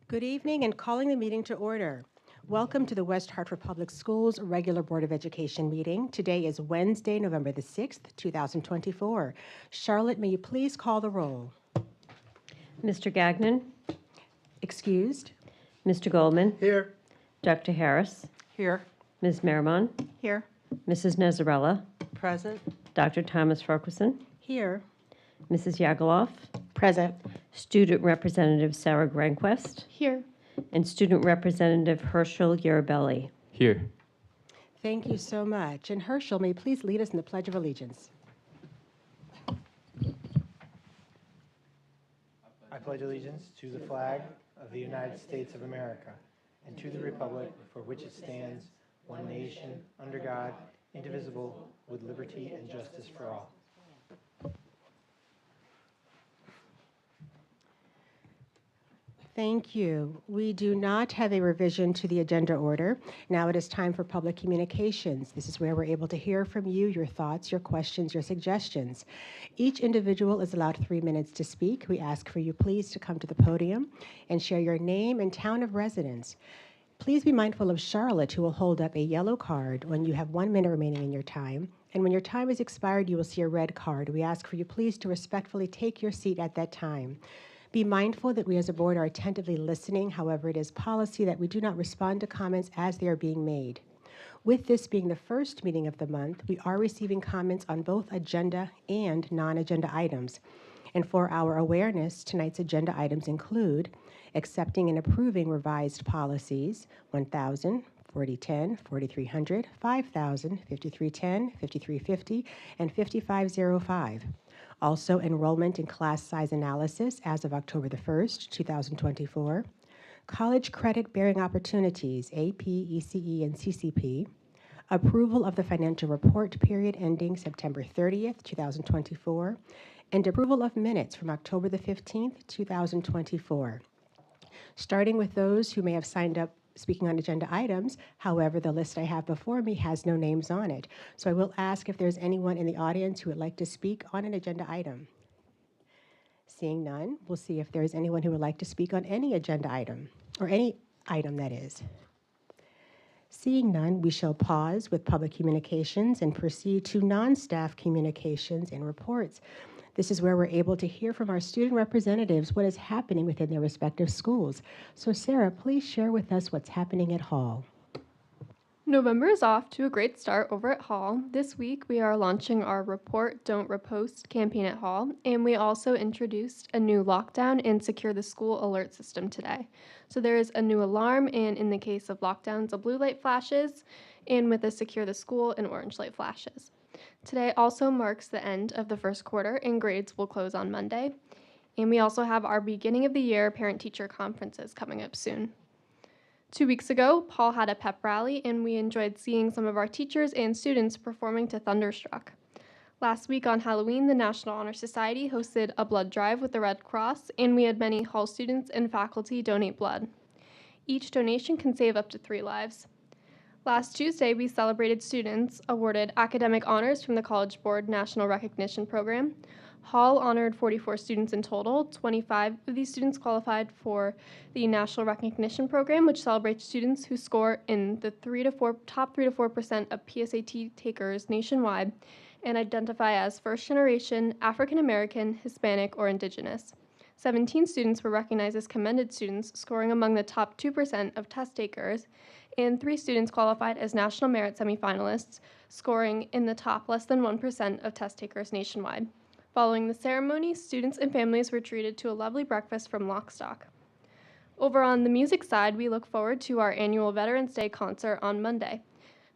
Good evening and calling the meeting to order. Welcome to the West Hartford Public Schools regular Board of Education meeting. Today is Wednesday, November the 6th, 2024. Charlotte, may you please call the roll? Mr. Gagnon, Excused? Mr. Goldman, Here. Dr. Harris, Here. Ms. Merrimon, Here. Mrs. Nezarella, Present. Dr. Thomas-Farquharson, Here. Mrs. Yagaloff, Present. Student Representative Sarah Granquist, Here. and Student Representative Herschel Yarabelli. Here. Thank you so much. And Herschel, may you please lead us in the Pledge of Allegiance? I pledge allegiance to the flag of the United States of America and to the republic for which it stands, one nation, under God, indivisible, with liberty and justice for all. Thank you. We do not have a revision to the agenda order. Now it is time for public communications. This is where we're able to hear from you, your thoughts, your questions, your suggestions. Each individual is allowed 3 minutes to speak. We ask for you please to come to the podium and share your name and town of residence. Please be mindful of Charlotte, who will hold up a yellow card when you have 1 minute remaining in your time. And when your time is expired, you will see a red card. We ask for you please to respectfully take your seat at that time. Be mindful that we as a board are attentively listening. However, it is policy that we do not respond to comments as they are being made. With this being the first meeting of the month, we are receiving comments on both agenda and non-agenda items. And for our awareness, tonight's agenda items include accepting and approving revised policies 1,000, 4010, 4300, 5000, 5310, 5350, and 5505. Also, enrollment and class size analysis as of October the 1st, 2024. College credit bearing opportunities, AP, ECE, and CCP. Approval of the financial report period ending September 30th, 2024. And approval of minutes from October the 15th, 2024. Starting with those who may have signed up speaking on agenda items. However, the list I have before me has no names on it. So I will ask if there's anyone in the audience who would like to speak on an agenda item. Seeing none, we'll see if there's anyone who would like to speak on any agenda item, or any item that is. Seeing none, we shall pause with public communications and proceed to non-staff communications and reports. This is where we're able to hear from our student representatives what is happening within their respective schools. So Sarah, please share with us what's happening at Hall. November is off to a great start over at Hall. This week we are launching our Report, Don't Repost campaign at Hall, and we also introduced a new lockdown and secure the school alert system today. So there is a new alarm, and in the case of lockdowns, a blue light flashes, and with a secure the school, an orange light flashes. Today also marks the end of the first quarter, and grades will close on Monday. And we also have our beginning of the year parent-teacher conferences coming up soon. 2 weeks ago, Paul had a pep rally, and we enjoyed seeing some of our teachers and students performing to Thunderstruck. Last week on Halloween, the National Honor Society hosted a blood drive with the Red Cross, and we had many Hall students and faculty donate blood. Each donation can save up to 3 lives. Last Tuesday, we celebrated students awarded academic honors from the College Board National Recognition Program. Hall honored 44 students in total. 25 of these students qualified for the National Recognition Program, which celebrates students who score in the top 3 to 4% of PSAT takers nationwide and identify as first generation, African American, Hispanic, or Indigenous. 17 students were recognized as commended students, scoring among the top 2% of test takers, and 3 students qualified as National Merit semifinalists, scoring in the top less than 1% of test takers nationwide. Following the ceremony, students and families were treated to a lovely breakfast from Lock Stock. Over on the music side, we look forward to our annual Veterans Day concert on Monday.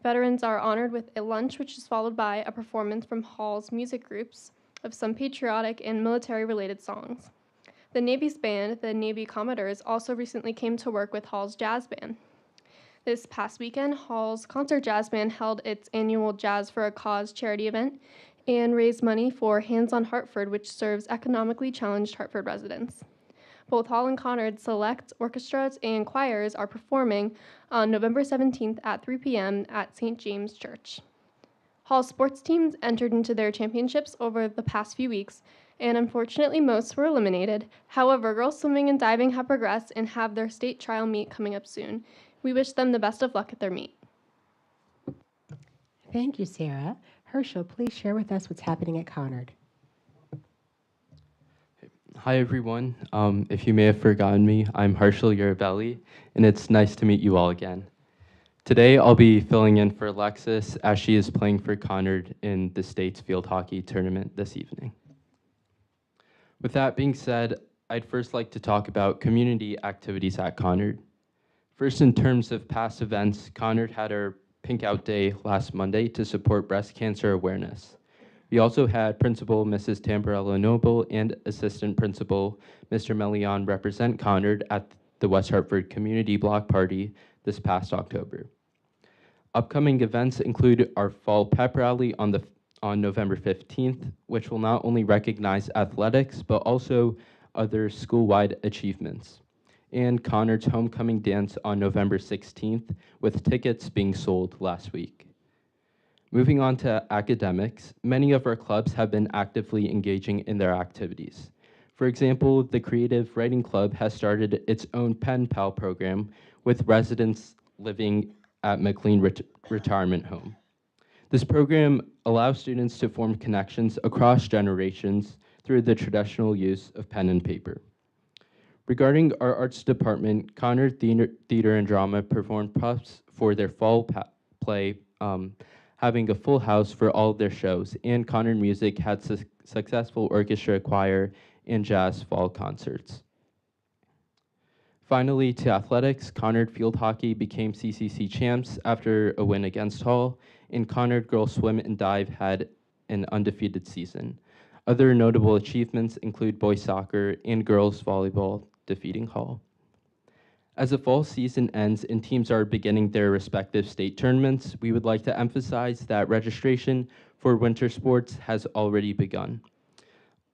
Veterans are honored with a lunch, which is followed by a performance from Hall's music groups of some patriotic and military-related songs. The Navy's band, the Navy Commodores, also recently came to work with Hall's jazz band. This past weekend, Hall's Concert Jazz Band held its annual Jazz for a Cause charity event and raised money for Hands on Hartford, which serves economically challenged Hartford residents. Both Hall and Conard select orchestras and choirs are performing on November 17th at 3 p.m. at St. James Church. Hall's sports teams entered into their championships over the past few weeks, and unfortunately most were eliminated. However, girls swimming and diving have progressed and have their state trial meet coming up soon. We wish them the best of luck at their meet. Thank you, Sarah. Herschel, please share with us what's happening at Conard. Hi, everyone. If you may have forgotten me, I'm Harshal Urabelli, and it's nice to meet you all again. Today, I'll be filling in for Alexis as she is playing for Conard in the state's field hockey tournament this evening. With that being said, I'd first like to talk about community activities at Conard. First, in terms of past events, Conard had our Pink Out Day last Monday to support breast cancer awareness. We also had Principal Mrs. Tamborello Noble and Assistant Principal Mr. Melion represent Conard at the West Hartford Community Block Party this past October. Upcoming events include our Fall Pep Rally on November 15th, which will not only recognize athletics, but also other school-wide achievements, and Conard's Homecoming Dance on November 16th, with tickets being sold last week. Moving on to academics, many of our clubs have been actively engaging in their activities. For example, the Creative Writing Club has started its own Pen Pal program with residents living at McLean Retirement Home. This program allows students to form connections across generations through the traditional use of pen and paper. Regarding our arts department, Conard Theater and Drama performed props for their fall play, having a full house for all of their shows, and Conard Music had successful orchestra, choir, and jazz fall concerts. Finally, to athletics, Conard Field Hockey became CCC champs after a win against Hall, and Conard Girls Swim and Dive had an undefeated season. Other notable achievements include boys soccer and girls volleyball defeating Hall. As the fall season ends and teams are beginning their respective state tournaments, we would like to emphasize that registration for winter sports has already begun.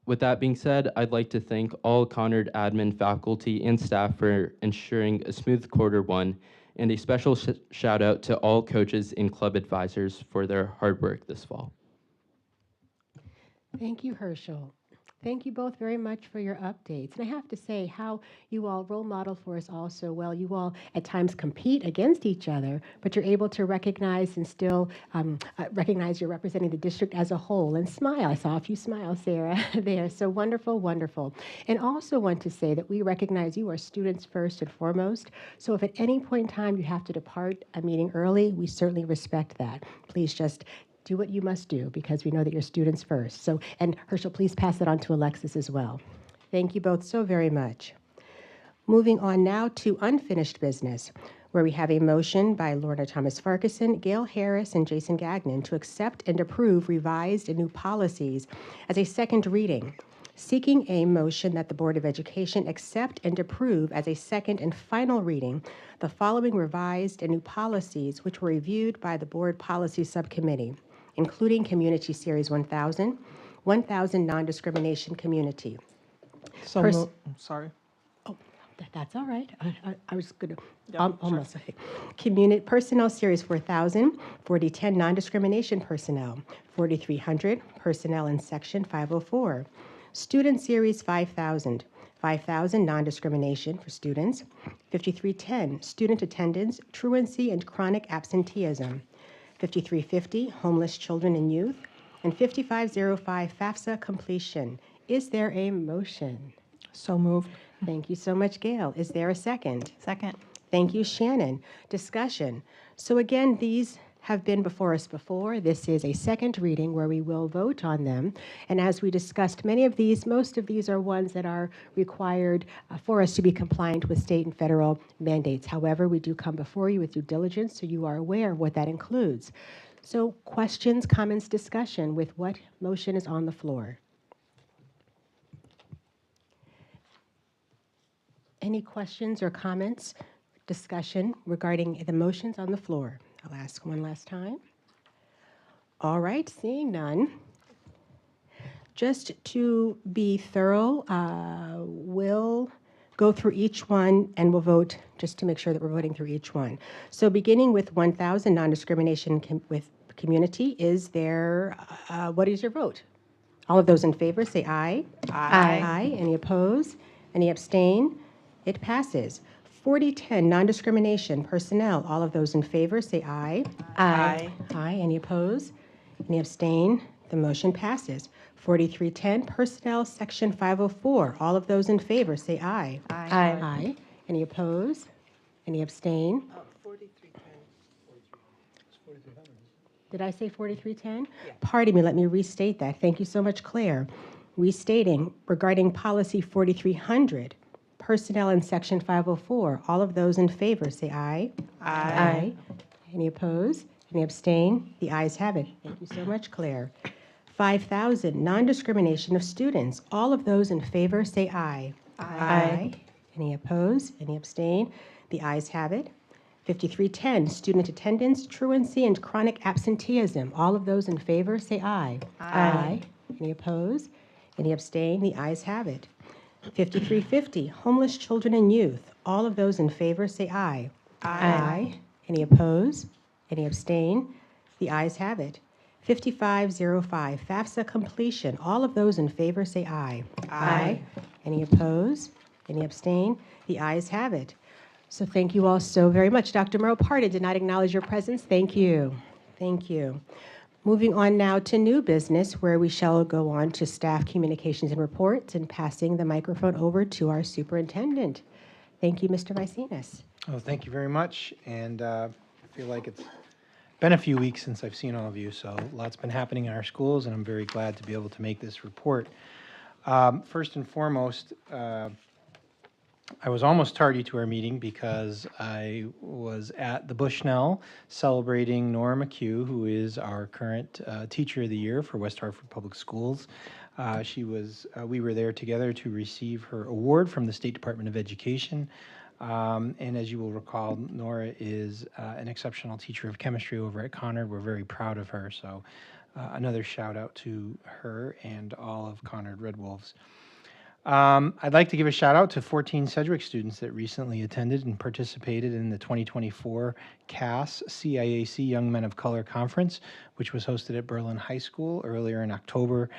With that being said, I'd like to thank all Conard admin, faculty, and staff for ensuring a smooth Q1, and a special shout out to all coaches and club advisors for their hard work this fall. Thank you, Herschel. Thank you both very much for your updates. And I have to say how you all role model for us all so well. You all at times compete against each other, but you're able to recognize and still recognize you're representing the district as a whole and smile. I saw a few smiles, Sarah, there. So wonderful, wonderful. And also want to say that we recognize you are students first and foremost. So if at any point in time you have to depart a meeting early, we certainly respect that. Please just do what you must do because we know that you're students first. So, and Herschel, please pass it on to Alexis as well. Thank you both so very much. Moving on now to unfinished business, where we have a motion by Lorna Thomas-Farquharson, Gayle Harris, and Jason Gagnon to accept and approve revised and new policies as a second reading. Seeking a motion that the Board of Education accept and approve as a second and final reading the following revised and new policies which were reviewed by the Board Policy Subcommittee, including Community Series 1000, 1000 Non-Discrimination Community. Sorry. That's all right. I was going to Sure. almost say. Community Personnel Series 4000, 4010 Non-Discrimination Personnel, 4300 Personnel in Section 504. Student Series 5000, 5000 Non-Discrimination for Students, 5310 Student Attendance, Truancy and Chronic Absenteeism, 5350 Homeless Children and Youth, and 5505 FAFSA Completion. Is there a motion? So moved. Thank you so much, Gayle. Is there a second? Second. Thank you, Shannon. Discussion. So again, these have been before us before. This is a second reading where we will vote on them. And as we discussed, most of these are ones that are required for us to be compliant with state and federal mandates. However, we do come before you with due diligence, so you are aware of what that includes. So questions, comments, discussion with what motion is on the floor? Any questions or comments, discussion regarding the motions on the floor? I'll ask one last time. All right, seeing none. Just to be thorough, we'll go through each one and we'll vote just to make sure that we're voting through each one. So beginning with 1000 non-discrimination with community, is there, what is your vote? All of those in favor say aye. Aye. Aye. Any opposed? Any abstain? It passes. 4010 non-discrimination personnel. All of those in favor say aye. Aye. Aye. Any opposed? Any abstain? The motion passes. 4310 personnel section 504. All of those in favor say aye. Aye. Aye. Any opposed? Any abstain? 4310. Did I say 4310? Pardon me, let me restate that. Thank you so much, Claire. Restating regarding policy 4300, personnel in section 504. All of those in favor say aye. Aye. Any opposed? Any abstain? The ayes have it. Thank you so much, Claire. 5000, non-discrimination of students. All of those in favor say aye. Aye. Any opposed? Any abstain? The ayes have it. 5310, student attendance, truancy, and chronic absenteeism. All of those in favor say aye. Aye. Any opposed? Any abstain? The ayes have it. 5350, homeless children and youth. All of those in favor say aye. Aye. Any opposed? Any abstain? The ayes have it. 5505, FAFSA completion. All of those in favor say aye. Aye. Any opposed? Any abstain? The ayes have it. So thank you all so very much. Dr. Moreau Parda did not acknowledge your presence. Thank you. Thank you. Moving on now to new business, where we shall go on to staff communications and reports, and passing the microphone over to our superintendent. Thank you, Mr. Maecenas. Oh, thank you very much. And I feel like it's been a few weeks since I've seen all of you, so lots been happening in our schools, and I'm very glad to be able to make this report. First and foremost, I was almost tardy to our meeting because I was at the Bushnell celebrating Nora McHugh, who is our current Teacher of the Year for West Hartford Public Schools. We were there together to receive her award from the State Department of Education. And as you will recall, Nora is an exceptional teacher of chemistry over at Conard. We're very proud of her. So another shout out to her and all of Conard Red Wolves. I'd like to give a shout out to 14 Sedgwick students that recently attended and participated in the 2024 CAS-CIAC Young Men of Color Conference, which was hosted at Berlin High School earlier in October.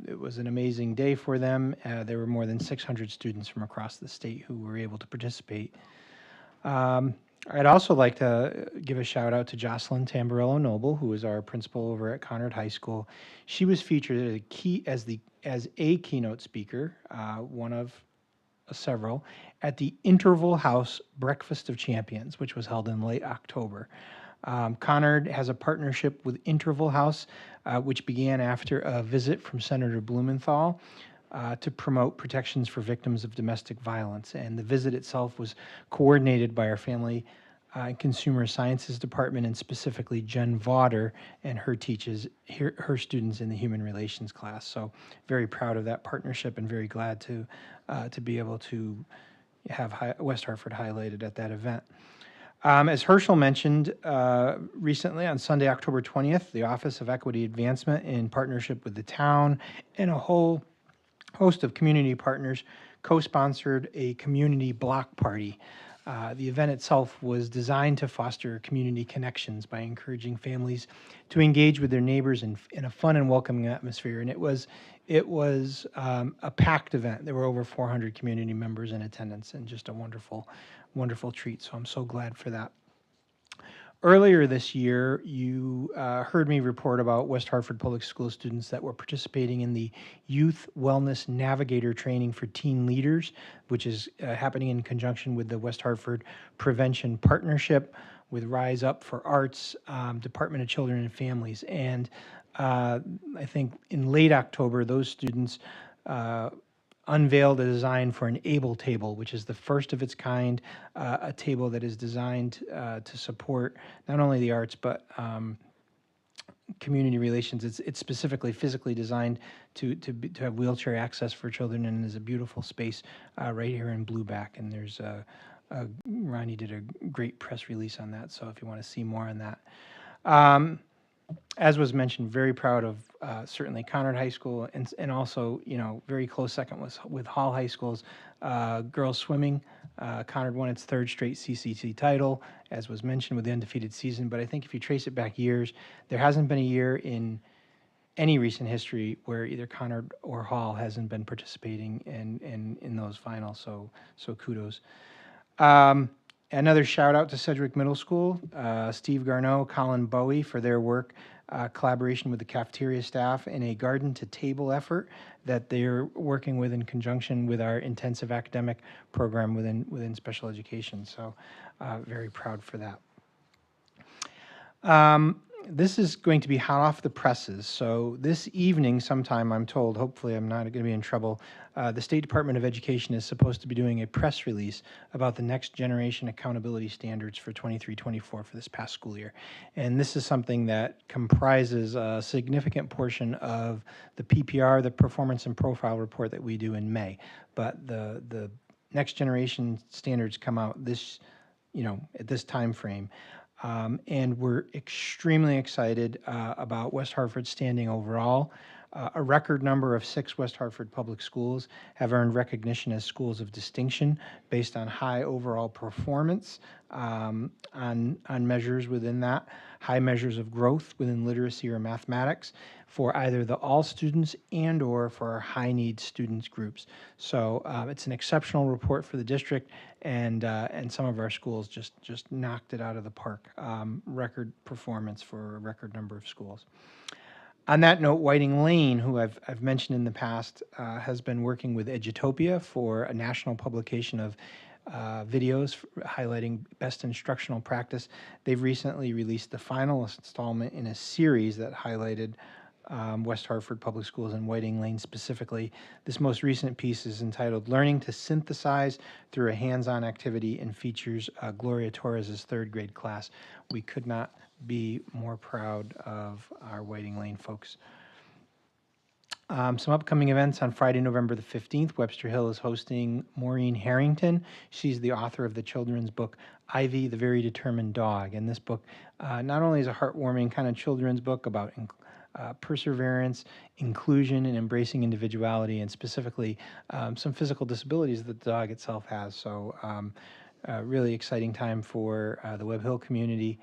It was an amazing day for them. There were more than 600 students from across the state who were able to participate. I'd also like to give a shout out to Jocelyn Tamburello Noble, who is our principal over at Conard High School. She was featured as a keynote speaker, one of several, at the Interval House Breakfast of Champions, which was held in late October. Conard has a partnership with Interval House, which began after a visit from Senator Blumenthal to promote protections for victims of domestic violence. And the visit itself was coordinated by our Family and Consumer Sciences Department, and specifically Jen Vauder and her students in the Human Relations class. So very proud of that partnership and very glad to be able to have West Hartford highlighted at that event. As Herschel mentioned recently, on Sunday, October 20th, the Office of Equity Advancement, in partnership with the town and a whole host of community partners, co-sponsored a community block party. The event itself was designed to foster community connections by encouraging families to engage with their neighbors in a fun and welcoming atmosphere. And it was a packed event. There were over 400 community members in attendance, and just a wonderful, wonderful treat. So I'm so glad for that. Earlier this year, you heard me report about West Hartford Public School students that were participating in the Youth Wellness Navigator Training for Teen Leaders, which is happening in conjunction with the West Hartford Prevention Partnership with Rise Up for Arts, Department of Children and Families. And I think in late October, those students unveiled a design for an ABLE table, which is the first of its kind, a table that is designed to support not only the arts, but community relations. It's specifically physically designed to have wheelchair access for children, and is a beautiful space right here in Blueback. And there's Ronnie did a great press release on that, so if you want to see more on that. As was mentioned, very proud of certainly Conard High School, and also, very close second was with Hall High School's girls swimming. Conard won its third straight CCC title, as was mentioned, with the undefeated season. But I think if you trace it back years, there hasn't been a year in any recent history where either Conard or Hall hasn't been participating in those finals. So kudos. Another shout out to Sedgwick Middle School, Steve Garneau, Colin Bowie for their work, collaboration with the cafeteria staff in a garden to table effort that they're working with in conjunction with our intensive academic program within special education. So very proud for that. This is going to be hot off the presses. So this evening sometime, I'm told, hopefully I'm not going to be in trouble, the State Department of Education is supposed to be doing a press release about the next generation accountability standards for 23-24 for this past school year. And this is something that comprises a significant portion of the PPR, the performance and profile report that we do in May. But the next generation standards come out this, at this time frame. And we're extremely excited about West Hartford standing overall. A record number of 6 West Hartford public schools have earned recognition as schools of distinction based on high overall performance on measures within that, high measures of growth within literacy or mathematics for either the all students and or for our high need students groups. So it's an exceptional report for the district, and some of our schools just knocked it out of the park. Record performance for a record number of schools. On that note, Whiting Lane, who I've mentioned in the past, has been working with Edutopia for a national publication of videos highlighting best instructional practice. They've recently released the final installment in a series that highlighted West Hartford Public Schools and Whiting Lane specifically. This most recent piece is entitled Learning to Synthesize Through a Hands-On Activity, and features Gloria Torres' 3rd grade class. We could not be more proud of our Whiting Lane folks. Some upcoming events on Friday, November the 15th. Webster Hill is hosting Maureen Harrington. She's the author of the children's book, Ivy, the Very Determined Dog. And this book not only is a heartwarming kind of children's book about perseverance, inclusion, and embracing individuality, and specifically some physical disabilities that the dog itself has. So really exciting time for the Webb Hill community.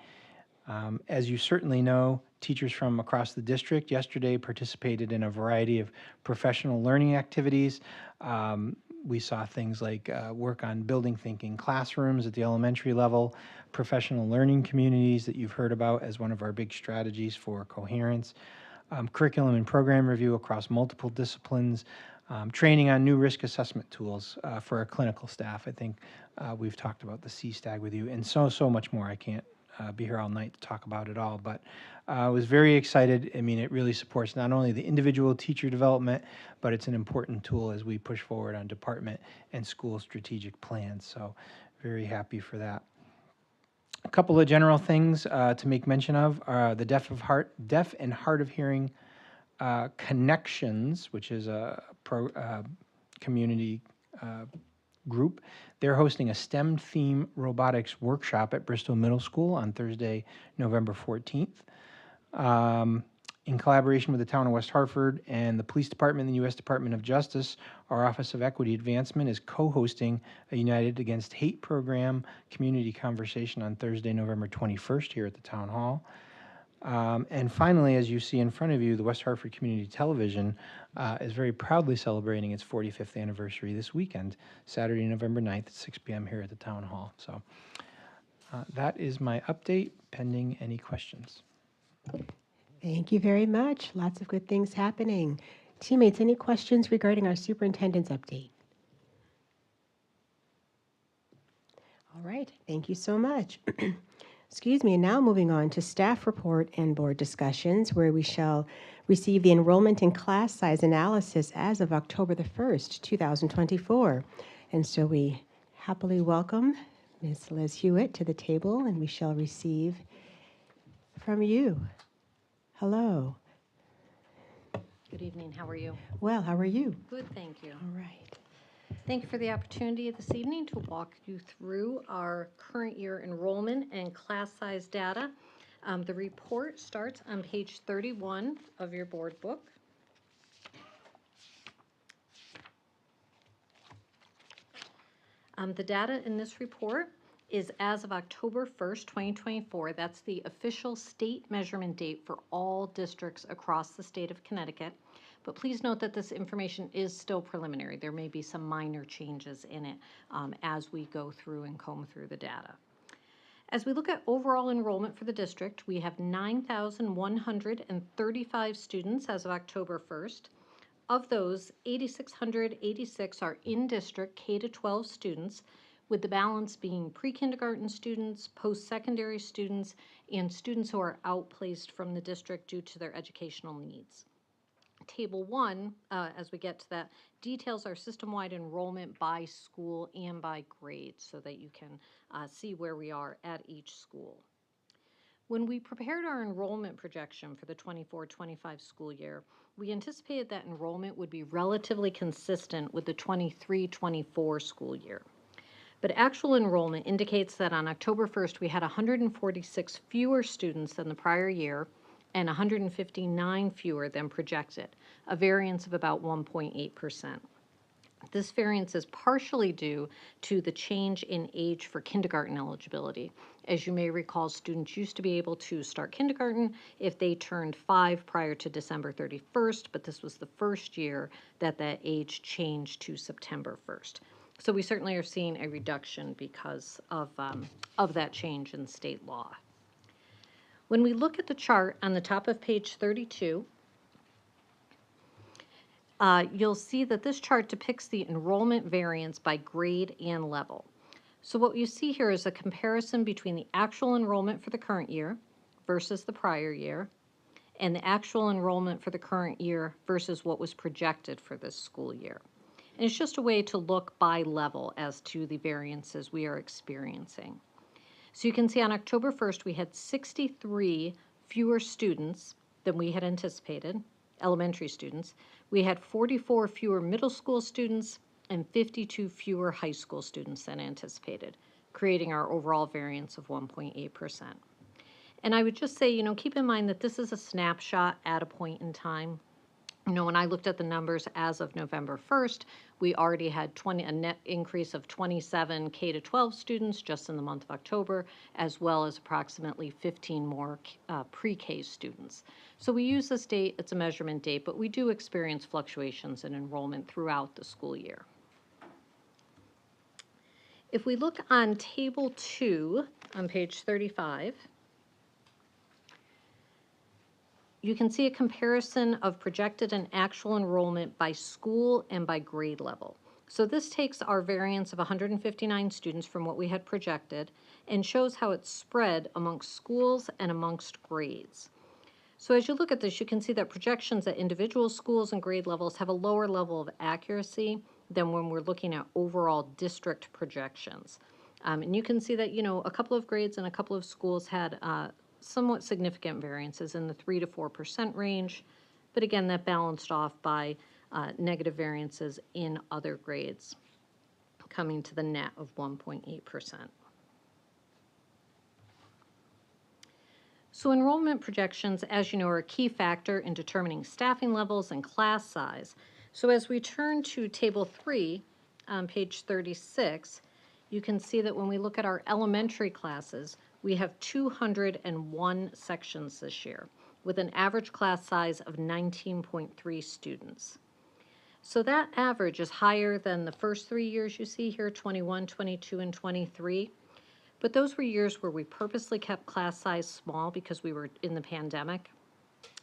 As you certainly know, teachers from across the district yesterday participated in a variety of professional learning activities. We saw things like work on building thinking classrooms at the elementary level, professional learning communities that you've heard about as one of our big strategies for coherence, curriculum and program review across multiple disciplines, training on new risk assessment tools for our clinical staff. I think we've talked about the CSTAG with you, and so much more. I can't be here all night to talk about it all, but I was very excited. I mean, it really supports not only the individual teacher development, but it's an important tool as we push forward on department and school strategic plans. So very happy for that. A couple of general things to make mention of are the Deaf and Hard of Hearing Connections, which is a community group. They're hosting a STEM theme robotics workshop at Bristol Middle School on Thursday, November 14th. In collaboration with the Town of West Hartford and the Police Department and the U.S. Department of Justice, our Office of Equity Advancement is co-hosting a United Against Hate program community conversation on Thursday, November 21st here at the Town Hall. And finally, as you see in front of you, the West Hartford Community Television is very proudly celebrating its 45th anniversary this weekend, Saturday, November 9th at 6 p.m. here at the Town Hall. So that is my update, pending any questions. Thank you very much. Lots of good things happening. Teammates, any questions regarding our superintendent's update? All right, thank you so much. Excuse me, now moving on to staff report and board discussions, where we shall receive the enrollment and class size analysis as of October the 1st, 2024. And so we happily welcome Ms. Liz Hewitt to the table, and we shall receive from you. Hello. Good evening. How are you? Well, how are you? Good, thank you. All right. Thank you for the opportunity this evening to walk you through our current year enrollment and class size data. The report starts on page 31 of your board book. The data in this report is as of October 1st, 2024. That's the official state measurement date for all districts across the state of Connecticut. But please note that this information is still preliminary. There may be some minor changes in it as we go through and comb through the data. As we look at overall enrollment for the district, we have 9,135 students as of October 1st. Of those, 8,686 are in-district K-12 students, with the balance being pre-kindergarten students, post-secondary students, and students who are outplaced from the district due to their educational needs. Table 1, as we get to that, details our system-wide enrollment by school and by grade so that you can see where we are at each school. When we prepared our enrollment projection for the 24-25 school year, we anticipated that enrollment would be relatively consistent with the 23-24 school year. But actual enrollment indicates that on October 1st, we had 146 fewer students than the prior year and 159 fewer than projected, a variance of about 1.8%. This variance is partially due to the change in age for kindergarten eligibility. As you may recall, students used to be able to start kindergarten if they turned 5 prior to December 31st, but this was the first year that that age changed to September 1st. So we certainly are seeing a reduction because of that change in state law. When we look at the chart on the top of page 32, you'll see that this chart depicts the enrollment variance by grade and level. So what you see here is a comparison between the actual enrollment for the current year versus the prior year, and the actual enrollment for the current year versus what was projected for this school year. And it's just a way to look by level as to the variances we are experiencing. So you can see on October 1st, we had 63 fewer students than we had anticipated, elementary students. We had 44 fewer middle school students and 52 fewer high school students than anticipated, creating our overall variance of 1.8%. And I would just say, keep in mind that this is a snapshot at a point in time. When I looked at the numbers as of November 1st, we already had a net increase of 27 K-12 students just in the month of October, as well as approximately 15 more pre-K students. So we use this date, it's a measurement date, but we do experience fluctuations in enrollment throughout the school year. If we look on Table 2 on page 35, you can see a comparison of projected and actual enrollment by school and by grade level. So this takes our variance of 159 students from what we had projected and shows how it's spread amongst schools and amongst grades. So as you look at this, you can see that projections at individual schools and grade levels have a lower level of accuracy than when we're looking at overall district projections. And you can see that, a couple of grades and a couple of schools had somewhat significant variances in the 3 to 4% range, but again, that balanced off by negative variances in other grades, coming to the net of 1.8%. So enrollment projections, as you know, are a key factor in determining staffing levels and class size. So as we turn to Table 3 on page 36, you can see that when we look at our elementary classes, we have 201 sections this year, with an average class size of 19.3 students. So that average is higher than the first 3 years you see here, 21, 22, and 23. But those were years where we purposely kept class size small because we were in the pandemic.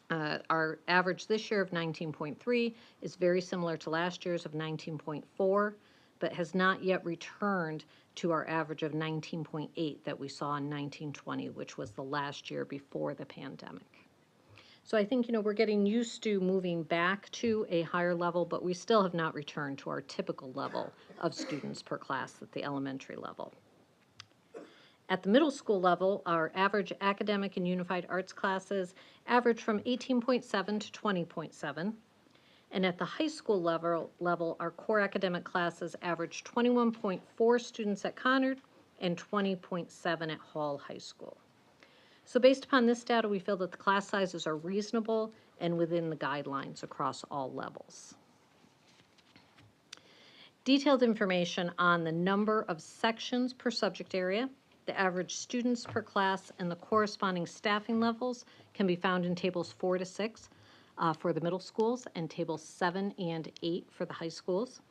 Our average this year of 19.3 is very similar to last year's of 19.4, but has not yet returned to our average of 19.8 that we saw in 1920, which was the last year before the pandemic. So I think, we're getting used to moving back to a higher level, but we still have not returned to our typical level of students per class at the elementary level. At the middle school level, our average academic and unified arts classes average from 18.7 to 20.7. And at the high school level, our core academic classes average 21.4 students at Conard and 20.7 at Hall High School. So based upon this data, we feel that the class sizes are reasonable and within the guidelines across all levels. Detailed information on the number of sections per subject area, the average students per class, and the corresponding staffing levels can be found in tables 4 to 6 for the middle schools and tables 7 and 8 for the high schools.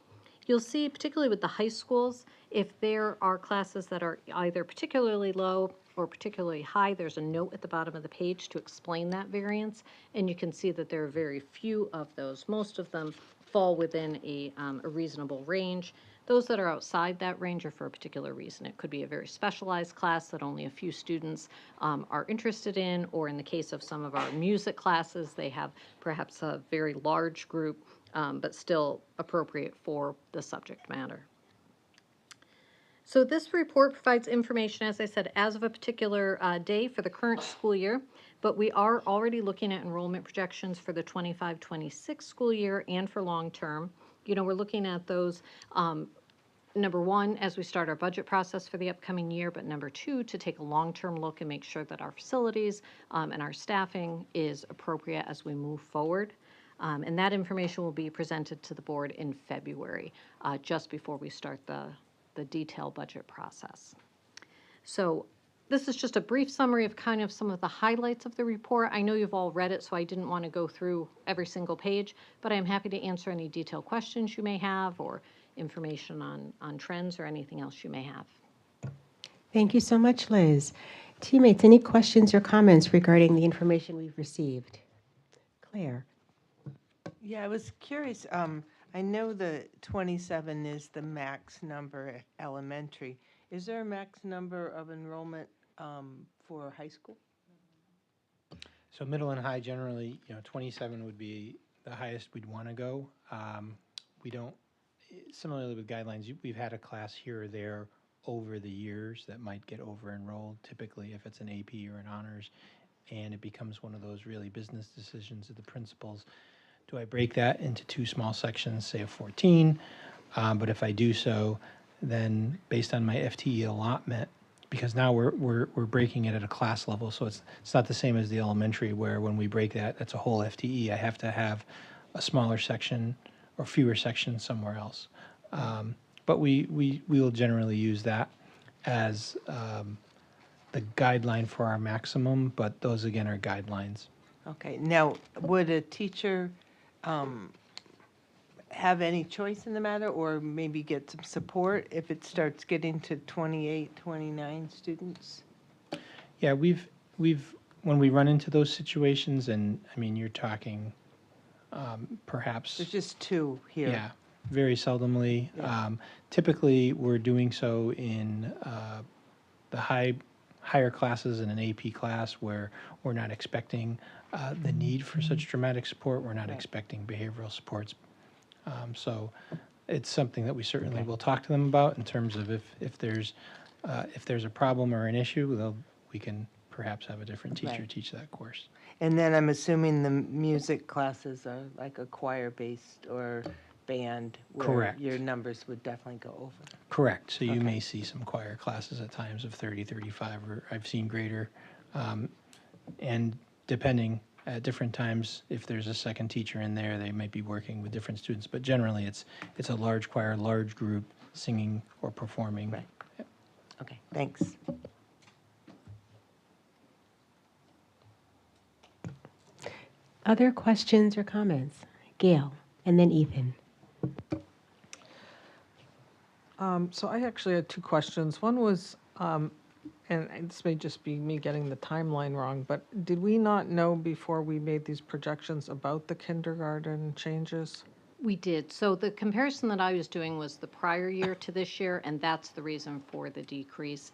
You'll see, particularly with the high schools, if there are classes that are either particularly low or particularly high, there's a note at the bottom of the page to explain that variance, and you can see that there are very few of those. Most of them fall within a reasonable range. Those that are outside that range are for a particular reason. It could be a very specialized class that only a few students are interested in, or in the case of some of our music classes, they have perhaps a very large group, but still appropriate for the subject matter. So this report provides information, as I said, as of a particular day for the current school year, but we are already looking at enrollment projections for the 25-26 school year and for long-term. We're looking at those, number one, as we start our budget process for the upcoming year, but number two, to take a long-term look and make sure that our facilities and our staffing is appropriate as we move forward. And that information will be presented to the board in February, just before we start the detailed budget process. So this is just a brief summary of kind of some of the highlights of the report. I know you've all read it, so I didn't want to go through every single page, but I'm happy to answer any detailed questions you may have or information on trends or anything else you may have. Thank you so much, Liz. Teammates, any questions or comments regarding the information we've received? Claire. Yeah, I was curious. I know the 27 is the max number at elementary. Is there a max number of enrollment for high school? So middle and high, generally, 27 would be the highest we'd want to go. We don't, similarly with guidelines, we've had a class here or there over the years that might get over-enrolled, typically if it's an AP or an honors, and it becomes one of those really business decisions of the principals. Do I break that into two small sections, say of 14? But if I do so, then based on my FTE allotment, because now we're breaking it at a class level, so it's not the same as the elementary where when we break that, that's a whole FTE. I have to have a smaller section or fewer sections somewhere else. But we will generally use that as the guideline for our maximum, but those again are guidelines. Okay, now would a teacher have any choice in the matter or maybe get some support if it starts getting to 28, 29 students? Yeah, we've when we run into those situations, and I mean, you're talking perhaps. There's just two here. Yeah, very seldomly. Yeah. Typically, we're doing so in the higher classes in an AP class where we're not expecting the need for such dramatic support. We're not Right. expecting behavioral supports. So it's something that we certainly will talk to them about in terms of if there's a problem or an issue, we can perhaps have a different teacher Right. teach that course. And then I'm assuming the music classes are like a choir-based or band where Correct. your numbers would definitely go over. Correct. So you Okay. may see some choir classes at times of 30, 35, or I've seen greater. And depending at different times, if there's a second teacher in there, they might be working with different students. But generally, it's a large choir, large group singing or performing. Right. Okay, thanks. Other questions or comments? Gayle, and then Ethan. So I actually had two questions. One was, and this may just be me getting the timeline wrong, but did we not know before we made these projections about the kindergarten changes? We did. So the comparison that I was doing was the prior year to this year, and that's the reason for the decrease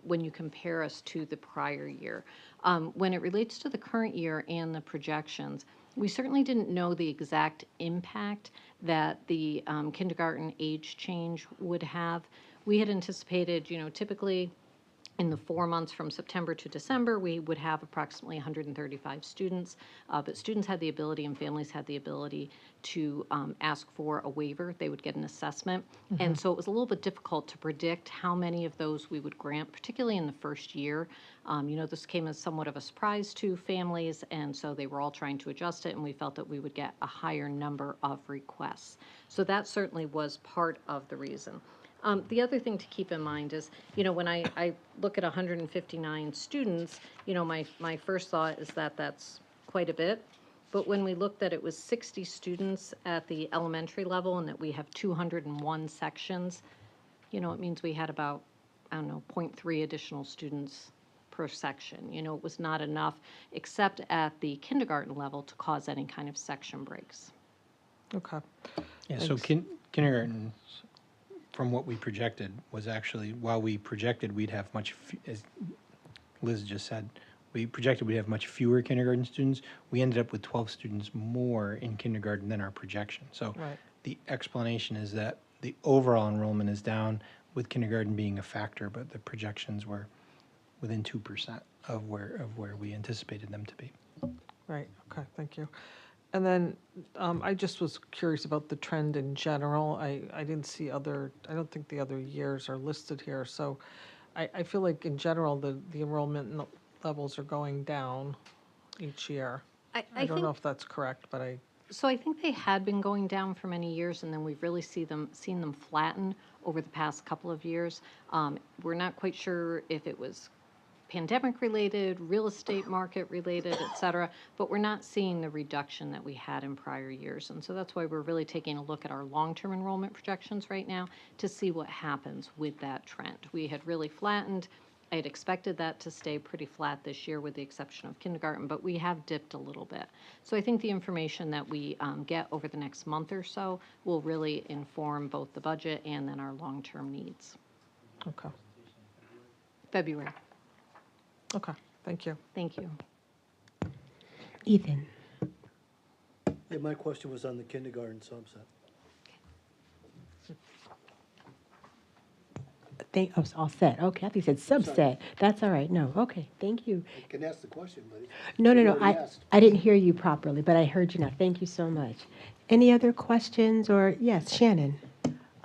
when you compare us to the prior year. When it relates to the current year and the projections, we certainly didn't know the exact impact that the kindergarten age change would have. We had anticipated, typically in the 4 months from September to December, we would have approximately 135 students, but students had the ability and families had the ability to ask for a waiver. They would get an assessment. And so it was a little bit difficult to predict how many of those we would grant, particularly in the first year. This came as somewhat of a surprise to families, and so they were all trying to adjust it, and we felt that we would get a higher number of requests. So that certainly was part of the reason. The other thing to keep in mind is, when I look at 159 students, my first thought is that that's quite a bit. But when we looked at it was 60 students at the elementary level and that we have 201 sections, it means we had about, 0.3 additional students per section. It was not enough, except at the kindergarten level, to cause any kind of section breaks. Okay. Yeah, so kindergarten, from what we projected, was actually, while we projected we'd have as Liz just said, we projected we'd have much fewer kindergarten students. We ended up with 12 students more in kindergarten than our projection. So Right. the explanation is that the overall enrollment is down, with kindergarten being a factor, but the projections were within 2% of where we anticipated them to be. Right, okay, thank you. And then I just was curious about the trend in general. I didn't see I don't think the other years are listed here. So I feel like in general, the enrollment levels are going down each year. I don't think know if that's correct, but So I think they had been going down for many years, and then we've really seen them flatten over the past couple of years. We're not quite sure if it was pandemic-related, real estate market-related, et cetera, but we're not seeing the reduction that we had in prior years. And so that's why we're really taking a look at our long-term enrollment projections right now to see what happens with that trend. We had really flattened. I had expected that to stay pretty flat this year with the exception of kindergarten, but we have dipped a little bit. So I think the information that we get over the next month or so will really inform both the budget and then our long-term needs. okay. February. Okay, thank you. Thank you. Ethan. Yeah, my question was on the kindergarten subset. All set. Okay, I think you said subset. That's all right. No, okay, thank you. I can ask the question, but No. you already asked. I didn't hear you properly, but I heard you now. Thank you so much. Any other questions or, yes, Shannon?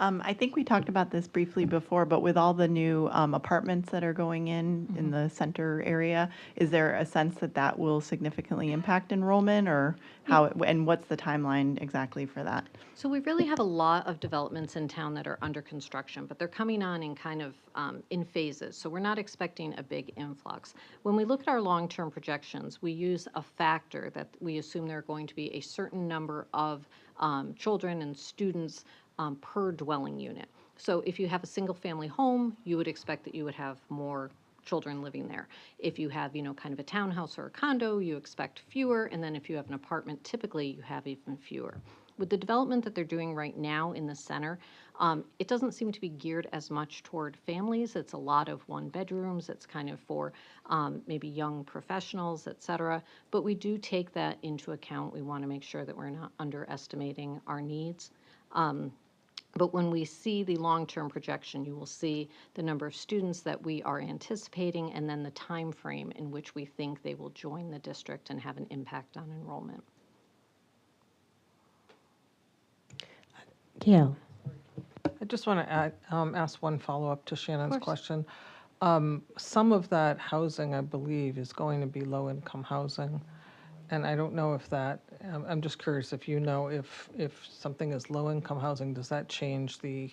I think we talked about this briefly before, but with all the new apartments that are going in the center area, is there a sense that that will significantly impact enrollment, or and what's the timeline exactly for that? So we really have a lot of developments in town that are under construction, but they're coming on in kind of in phases. So we're not expecting a big influx. When we look at our long-term projections, we use a factor that we assume there are going to be a certain number of children and students per dwelling unit. So if you have a single-family home, you would expect that you would have more children living there. If you have, kind of a townhouse or a condo, you expect fewer, and then if you have an apartment, typically you have even fewer. With the development that they're doing right now in the center, it doesn't seem to be geared as much toward families. It's a lot of one-bedrooms. It's kind of for maybe young professionals, et cetera. But we do take that into account. We want to make sure that we're not underestimating our needs. But when we see the long-term projection, you will see the number of students that we are anticipating and then the time frame in which we think they will join the district and have an impact on enrollment. Gayle. I just want to ask one follow-up to Shannon's question. Some of that housing, I believe, is going to be low-income housing. And I don't know if that, I'm just curious if you know if something is low-income housing, does that change the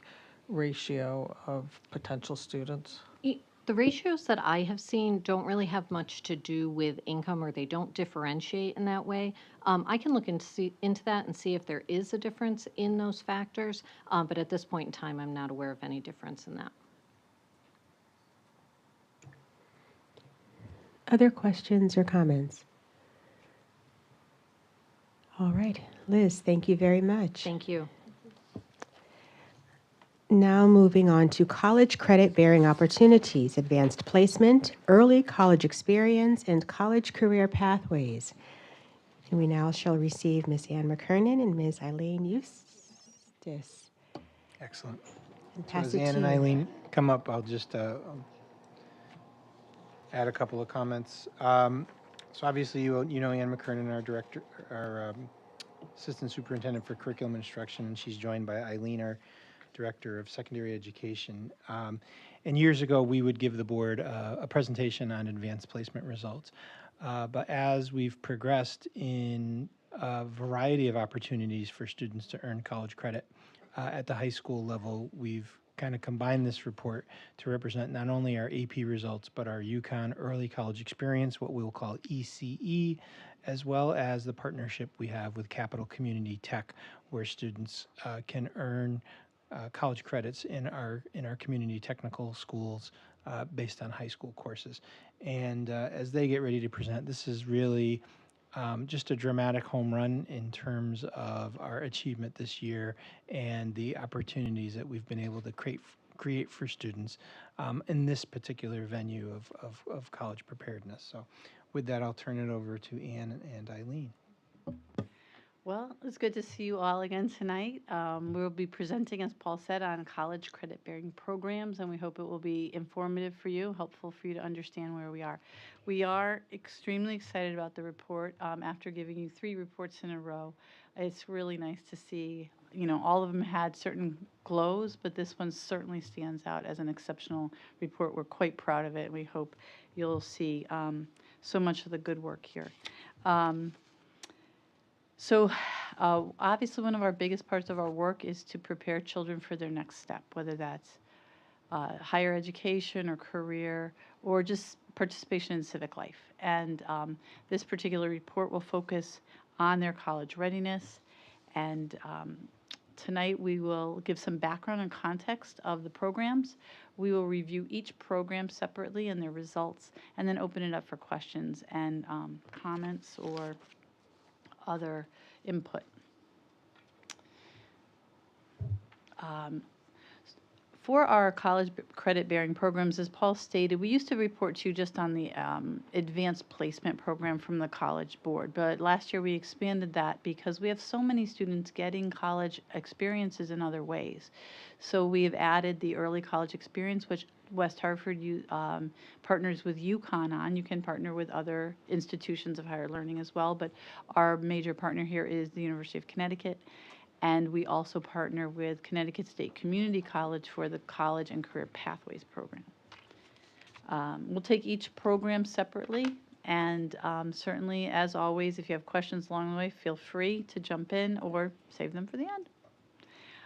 ratio of potential students? The ratios that I have seen don't really have much to do with income, or they don't differentiate in that way. I can look into that and see if there is a difference in those factors, but at this point in time, I'm not aware of any difference in that. Other questions or comments? All right, Liz, thank you very much. Thank you. Now moving on to college credit bearing opportunities, advanced placement, early college experience, and college career pathways. And we now shall receive Ms. Ann McKernan and Ms. Eileen Eustace. Excellent. And So pass as it Ann to and you. Eileen come up, I'll just add a couple of comments. So obviously you know Ann McKernan, our director, our assistant superintendent for curriculum instruction, and she's joined by Eileen, our director of secondary education. And years ago, we would give the board a presentation on advanced placement results. But as we've progressed in a variety of opportunities for students to earn college credit at the high school level, we've kind of combined this report to represent not only our AP results, but our UConn Early College Experience, what we will call ECE, as well as the partnership we have with Capital Community Tech, where students can earn college credits in our community technical schools based on high school courses. And as they get ready to present, this is really just a dramatic home run in terms of our achievement this year and the opportunities that we've been able to create for students in this particular venue of college preparedness. So with that, I'll turn it over to Ann and Eileen. Well, it's good to see you all again tonight. We'll be presenting, as Paul said, on college credit-bearing programs, and we hope it will be informative for you, helpful for you to understand where we are. We are extremely excited about the report. After giving you 3 reports in a row, it's really nice to see, all of them had certain glows, but this one certainly stands out as an exceptional report. We're quite proud of it. We hope you'll see so much of the good work here. So obviously one of our biggest parts of our work is to prepare children for their next step, whether that's higher education or career or just participation in civic life. And this particular report will focus on their college readiness. And tonight we will give some background and context of the programs. We will review each program separately and their results, and then open it up for questions and comments or other input. For our college credit-bearing programs, as Paul stated, we used to report to you just on the advanced placement program from the College Board, but last year we expanded that because we have so many students getting college experiences in other ways. So we've added the early college experience, which West Hartford partners with UConn on. You can partner with other institutions of higher learning as well, but our major partner here is the University of Connecticut. And we also partner with Connecticut State Community College for the College and Career Pathways program. We'll take each program separately, and certainly, as always, if you have questions along the way, feel free to jump in or save them for the end.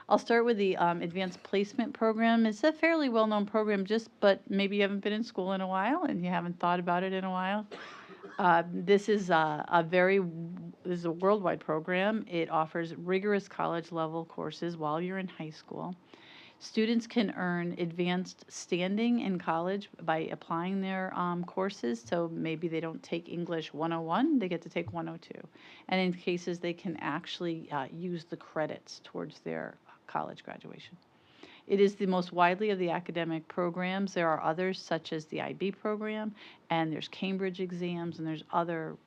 I'll start with the Advanced Placement Program. It's a fairly well-known program, but maybe you haven't been in school in a while and you haven't thought about it in a while. This is a worldwide program. It offers rigorous college level courses while you're in high school. Students can earn advanced standing in college by applying their courses. So maybe they don't take English 101, they get to take 102. And in cases, they can actually use the credits towards their college graduation. It is the most widely of the academic programs. There are others such as the IB program, and there's Cambridge exams, and there's other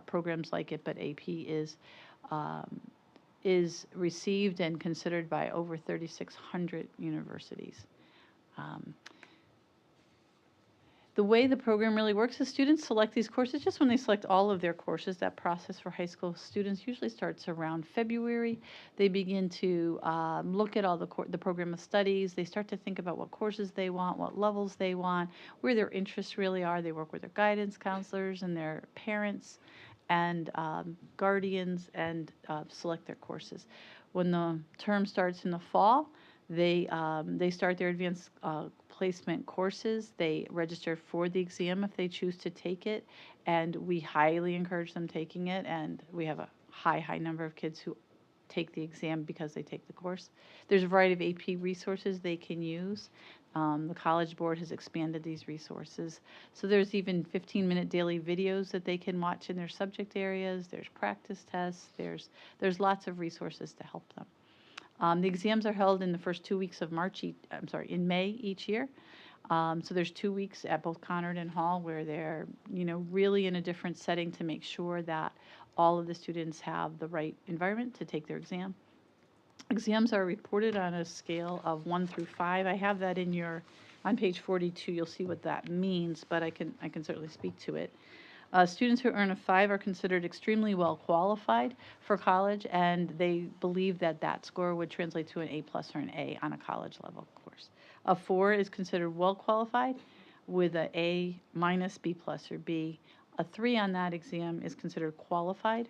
programs like it, but AP is received and considered by over 3,600 universities. The way the program really works is students select these courses just when they select all of their courses. That process for high school students usually starts around February. They begin to look at all the program of studies. They start to think about what courses they want, what levels they want, where their interests really are. They work with their guidance counselors and their parents and guardians and select their courses. When the term starts in the fall, they start their advanced placement courses. They register for the exam if they choose to take it, and we highly encourage them taking it, and we have a high number of kids who take the exam because they take the course. There's a variety of AP resources they can use. The College Board has expanded these resources. So there's even 15-minute daily videos that they can watch in their subject areas. There's practice tests. There's lots of resources to help them. The exams are held in the first 2 weeks of in May each year. So there's 2 weeks at both Conard and Hall where they're, really in a different setting to make sure that all of the students have the right environment to take their exam. Exams are reported on a scale of 1 through 5. I have that on page 42. You'll see what that means, but I can certainly speak to it. Students who earn a 5 are considered extremely well qualified for college, and they believe that score would translate to an A+ or an A on a college level course. A 4 is considered well qualified with an A-, B+ or B. A 3 on that exam is considered qualified,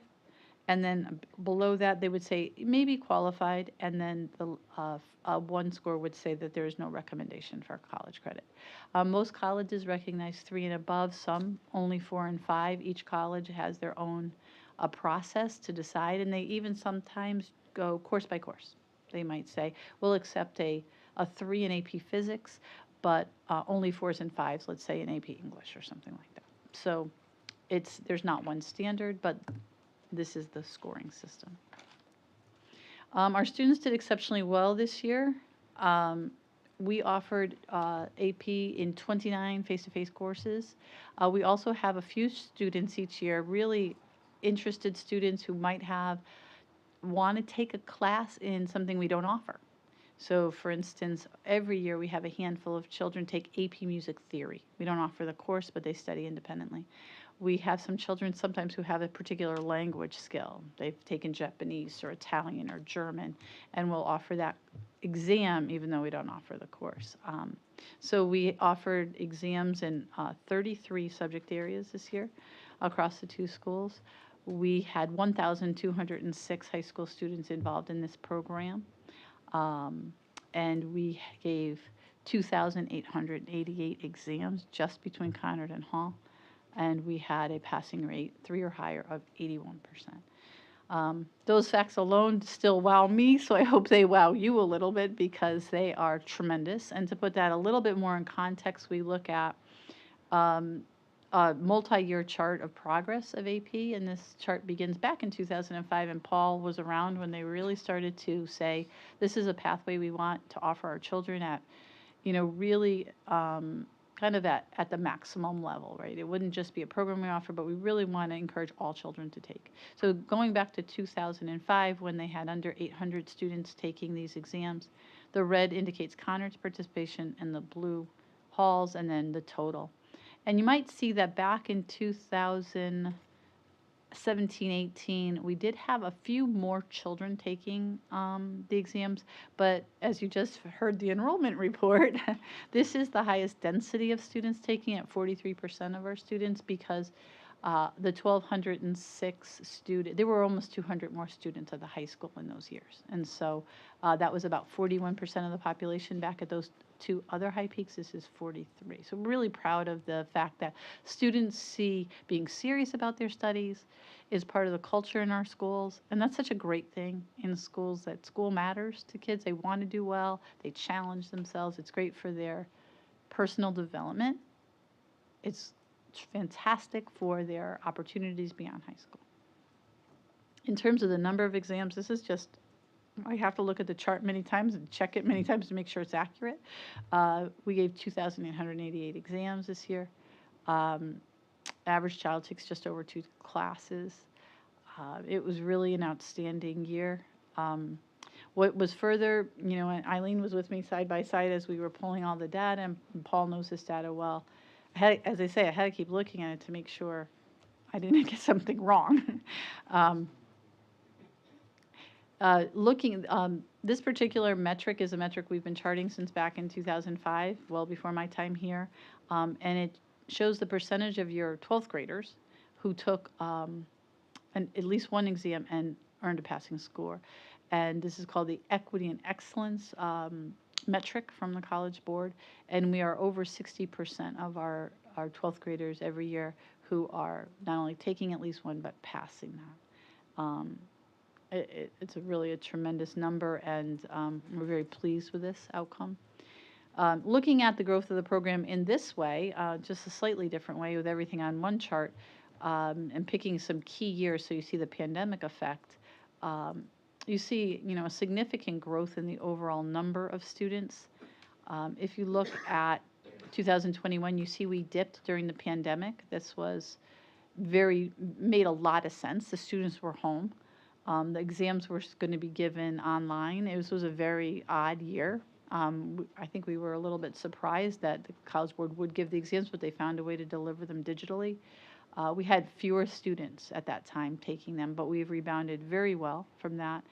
and then below that they would say maybe qualified, and then the 1 score would say that there is no recommendation for college credit. Most colleges recognize 3 and above, some only 4 and 5. Each college has their own process to decide, and they even sometimes go course by course. They might say, we'll accept a 3 in AP Physics, but only 4s and 5s, let's say in AP English or something like that. So there's not one standard, but this is the scoring system. Our students did exceptionally well this year. We offered AP in 29 face-to-face courses. We also have a few students each year, really interested students who might want to take a class in something we don't offer. So for instance, every year we have a handful of children take AP Music Theory. We don't offer the course, but they study independently. We have some children sometimes who have a particular language skill. They've taken Japanese or Italian or German, and we'll offer that exam even though we don't offer the course. So we offered exams in 33 subject areas this year across the 2 schools. We had 1,206 high school students involved in this program, and we gave 2,888 exams just between Conard and Hall. And we had a passing rate 3 or higher of 81%. Those facts alone still wow me, so I hope they wow you a little bit because they are tremendous. And to put that a little bit more in context, we look at a multi-year chart of progress of AP, and this chart begins back in 2005, and Paul was around when they really started to say, this is a pathway we want to offer our children at, really kind of at the maximum level, right? It wouldn't just be a program we offer, but we really want to encourage all children to take. So going back to 2005, when they had under 800 students taking these exams, the red indicates Conard's participation and the blue Hall's, and then the total. And you might see that back in 2017-18, we did have a few more children taking the exams, but as you just heard the enrollment report, this is the highest density of students taking it, 43% of our students, because the 1,206 students, there were almost 200 more students at the high school in those years. And so that was about 41% of the population back at those 2 other high peaks. This is 43. So we're really proud of the fact that students see being serious about their studies is part of the culture in our schools. And that's such a great thing in schools, that school matters to kids. They want to do well. They challenge themselves. It's great for their personal development. It's fantastic for their opportunities beyond high school. In terms of the number of exams, this is just, I have to look at the chart many times and check it many times to make sure it's accurate. We gave 2,888 exams this year. Average child takes just over 2 classes. It was really an outstanding year. What was further, and Eileen was with me side by side as we were pulling all the data, and Paul knows this data well. as I say, I had to keep looking at it to make sure I didn't get something wrong. This particular metric is a metric we've been charting since back in 2005, well before my time here, and it shows the percentage of your 12th graders who took at least one exam and earned a passing score. And this is called the Equity and Excellence metric from the College Board, and we are over 60% of our 12th graders every year who are not only taking at least one, but passing that. It's really a tremendous number, and we're very pleased with this outcome. Looking at the growth of the program in this way, just a slightly different way with everything on one chart, and picking some key years so you see the pandemic effect, you see, a significant growth in the overall number of students. If you look at 2021, you see we dipped during the pandemic. This made a lot of sense. The students were home. The exams were going to be given online. This was a very odd year. I think we were a little bit surprised that the College Board would give the exams, but they found a way to deliver them digitally. We had fewer students at that time taking them, but we've rebounded very well from that.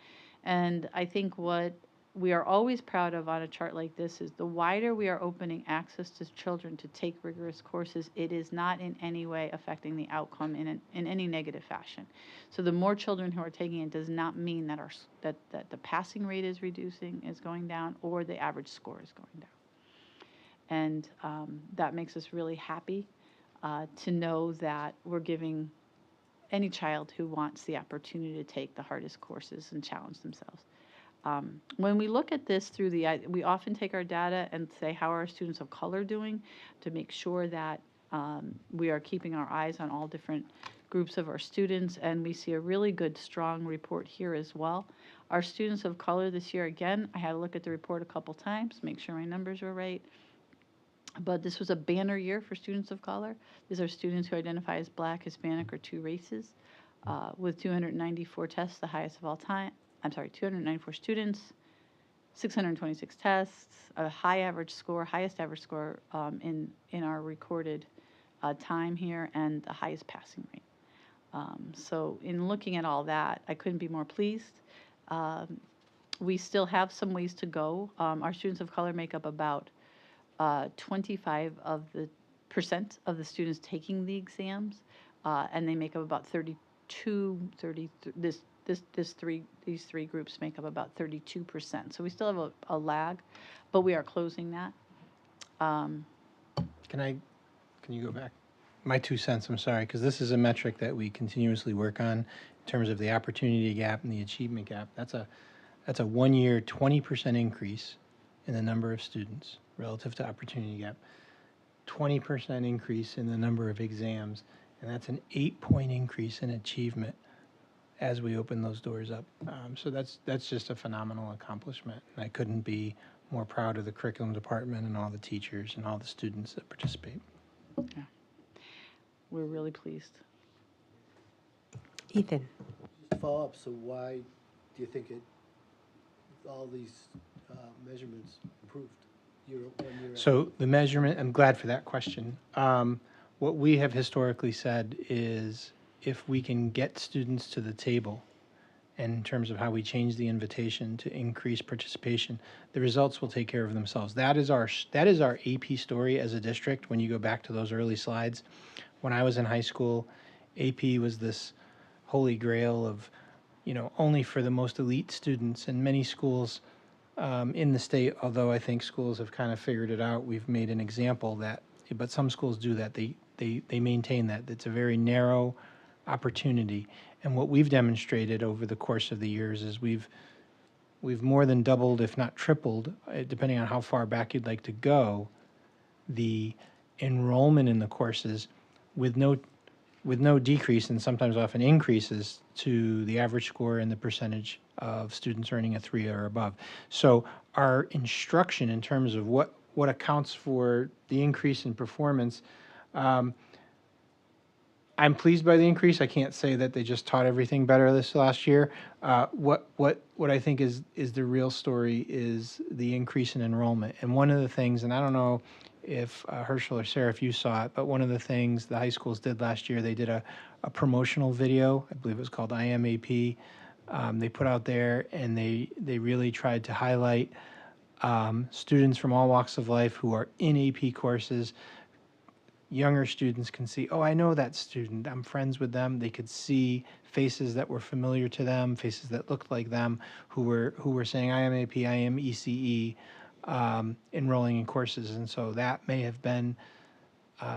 And I think what we are always proud of on a chart like this is the wider we are opening access to children to take rigorous courses, it is not in any way affecting the outcome in any negative fashion. So the more children who are taking it does not mean that that the passing rate is going down, or the average score is going down. And that makes us really happy to know that we're giving any child who wants the opportunity to take the hardest courses and challenge themselves. When we look at this we often take our data and say, how are our students of color doing, to make sure that we are keeping our eyes on all different groups of our students, and we see a really good, strong report here as well. Our students of color this year, again, I had to look at the report a couple times, make sure my numbers were right. But this was a banner year for students of color. These are students who identify as Black, Hispanic, or two races, with 294 tests, the highest of all time. 294 students, 626 tests, a highest average score in our recorded time here, and the highest passing rate. So in looking at all that, I couldn't be more pleased. We still have some ways to go. Our students of color make up about 25% of the students taking the exams, and they make up about 33. These three groups make up about 32%. So we still have a lag, but we are closing that. Can you go back? My 2 cents, I'm sorry, because this is a metric that we continuously work on in terms of the opportunity gap and the achievement gap. That's a 1 year 20% increase in the number of students relative to opportunity gap, 20% increase in the number of exams, and that's an 8-point increase in achievement as we open those doors up. So that's just a phenomenal accomplishment. And I couldn't be more proud of the curriculum department and all the teachers and all the students that participate. Yeah. We're really pleased. Ethan. Just follow up, so why do you think all these measurements improved year 1 year? So the measurement, I'm glad for that question. What we have historically said is if we can get students to the table, and in terms of how we change the invitation to increase participation, the results will take care of themselves. That is our AP story as a district. When you go back to those early slides, when I was in high school, AP was this holy grail of, only for the most elite students. And many schools in the state, although I think schools have kind of figured it out, we've made an example that, but some schools do that. They maintain that. It's a very narrow opportunity. And what we've demonstrated over the course of the years is we've more than doubled, if not tripled, depending on how far back you'd like to go, the enrollment in the courses with no decrease, and sometimes often increases to the average score and the percentage of students earning a 3 or above. So our instruction in terms of what accounts for the increase in performance, I'm pleased by the increase. I can't say that they just taught everything better this last year. What I think is the real story is the increase in enrollment. And one of the things, and I don't know if Herschel or Sarah, if you saw it, but one of the things the high schools did last year, they did a promotional video. I believe it was called I Am AP. They put out there, and they really tried to highlight students from all walks of life who are in AP courses. Younger students can see, oh, I know that student. I'm friends with them. They could see faces that were familiar to them, faces that looked like them, who were saying, I am AP, I am ECE, enrolling in courses. And so that may have been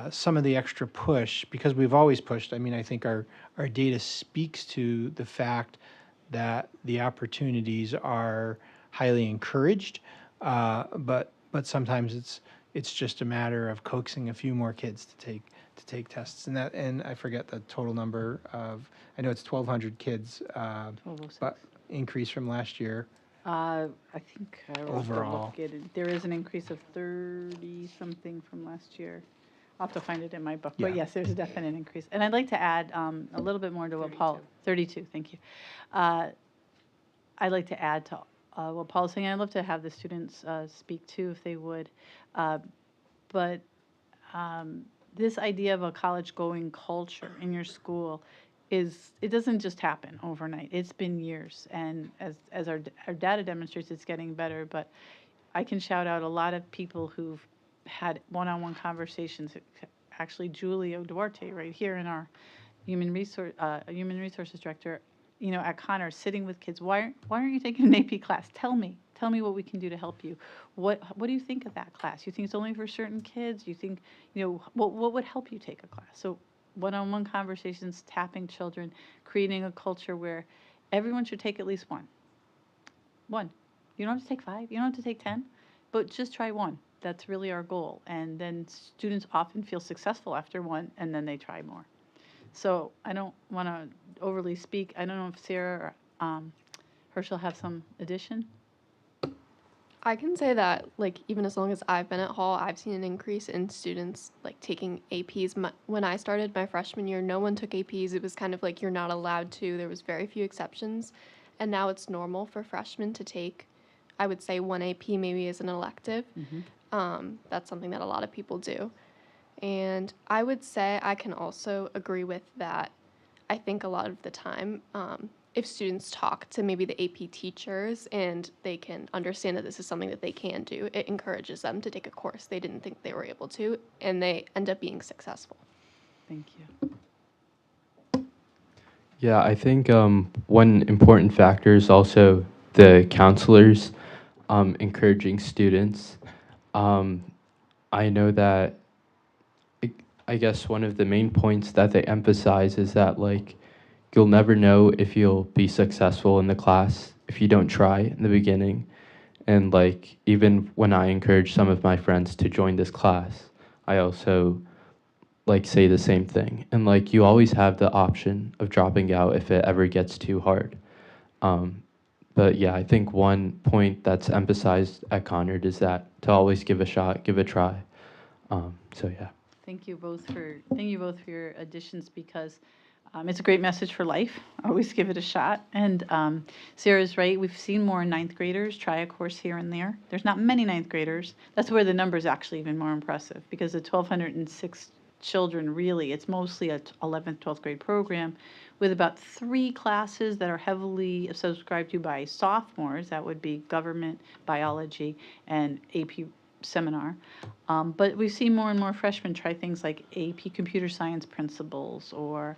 some of the extra push, because we've always pushed. I mean, I think our data speaks to the fact that the opportunities are highly encouraged, but sometimes it's just a matter of coaxing a few more kids to take tests. And I forget the total number of, I know it's 1,200 kids, 1206. but increase from last year. I think I will have to Overall. look at it. There is an increase of 30-something from last year. I'll have to find it in my book. But Yeah. yes, there's a definite increase. And I'd like to add a little bit more to what Paul, 32, thank you. I'd like to add to what Paul's saying. I'd love to have the students speak too, if they would. But this idea of a college-going culture in your school it doesn't just happen overnight. It's been years, and as our data demonstrates, it's getting better. But I can shout out a lot of people who've had one-on-one conversations. Actually, Julia Duarte, right here in our human resources director, at Connor, sitting with kids. Why aren't you taking an AP class? Tell me what we can do to help you. What do you think of that class? You think it's only for certain kids? You think, what would help you take a class? So one-on-one conversations, tapping children, creating a culture where everyone should take at least one. You don't have to take 5, you don't have to take 10, but just try one. That's really our goal. And then students often feel successful after one, and then they try more. So I don't want to overly speak. I don't know if Sarah or Herschel have some addition. I can say that, even as long as I've been at Hall, I've seen an increase in students, taking APs. When I started my freshman year, no one took APs. It was kind of like you're not allowed to. There was very few exceptions. And now it's normal for freshmen to take, I would say, one AP maybe as an elective. That's something that a lot of people do. And I would say I can also agree with that. I think a lot of the time, if students talk to maybe the AP teachers and they can understand that this is something that they can do, it encourages them to take a course they didn't think they were able to, and they end up being successful. Thank you. Yeah, I think one important factor is also the counselors encouraging students. I know that, I guess one of the main points that they emphasize is that, you'll never know if you'll be successful in the class if you don't try in the beginning. And even when I encourage some of my friends to join this class, I also say the same thing. And you always have the option of dropping out if it ever gets too hard. But yeah, I think one point that's emphasized at Conard is that to always give a shot, give a try. So yeah. Thank you both for your additions, because it's a great message for life. Always give it a shot. And Sarah's right. We've seen more 9th graders try a course here and there. There's not many 9th graders. That's where the number is actually even more impressive, because the 1,206 children, really, it's mostly a 11th, 12th grade program with about 3 classes that are heavily subscribed to by sophomores. That would be government, biology, and AP seminar. But we see more and more freshmen try things like AP computer science principles, or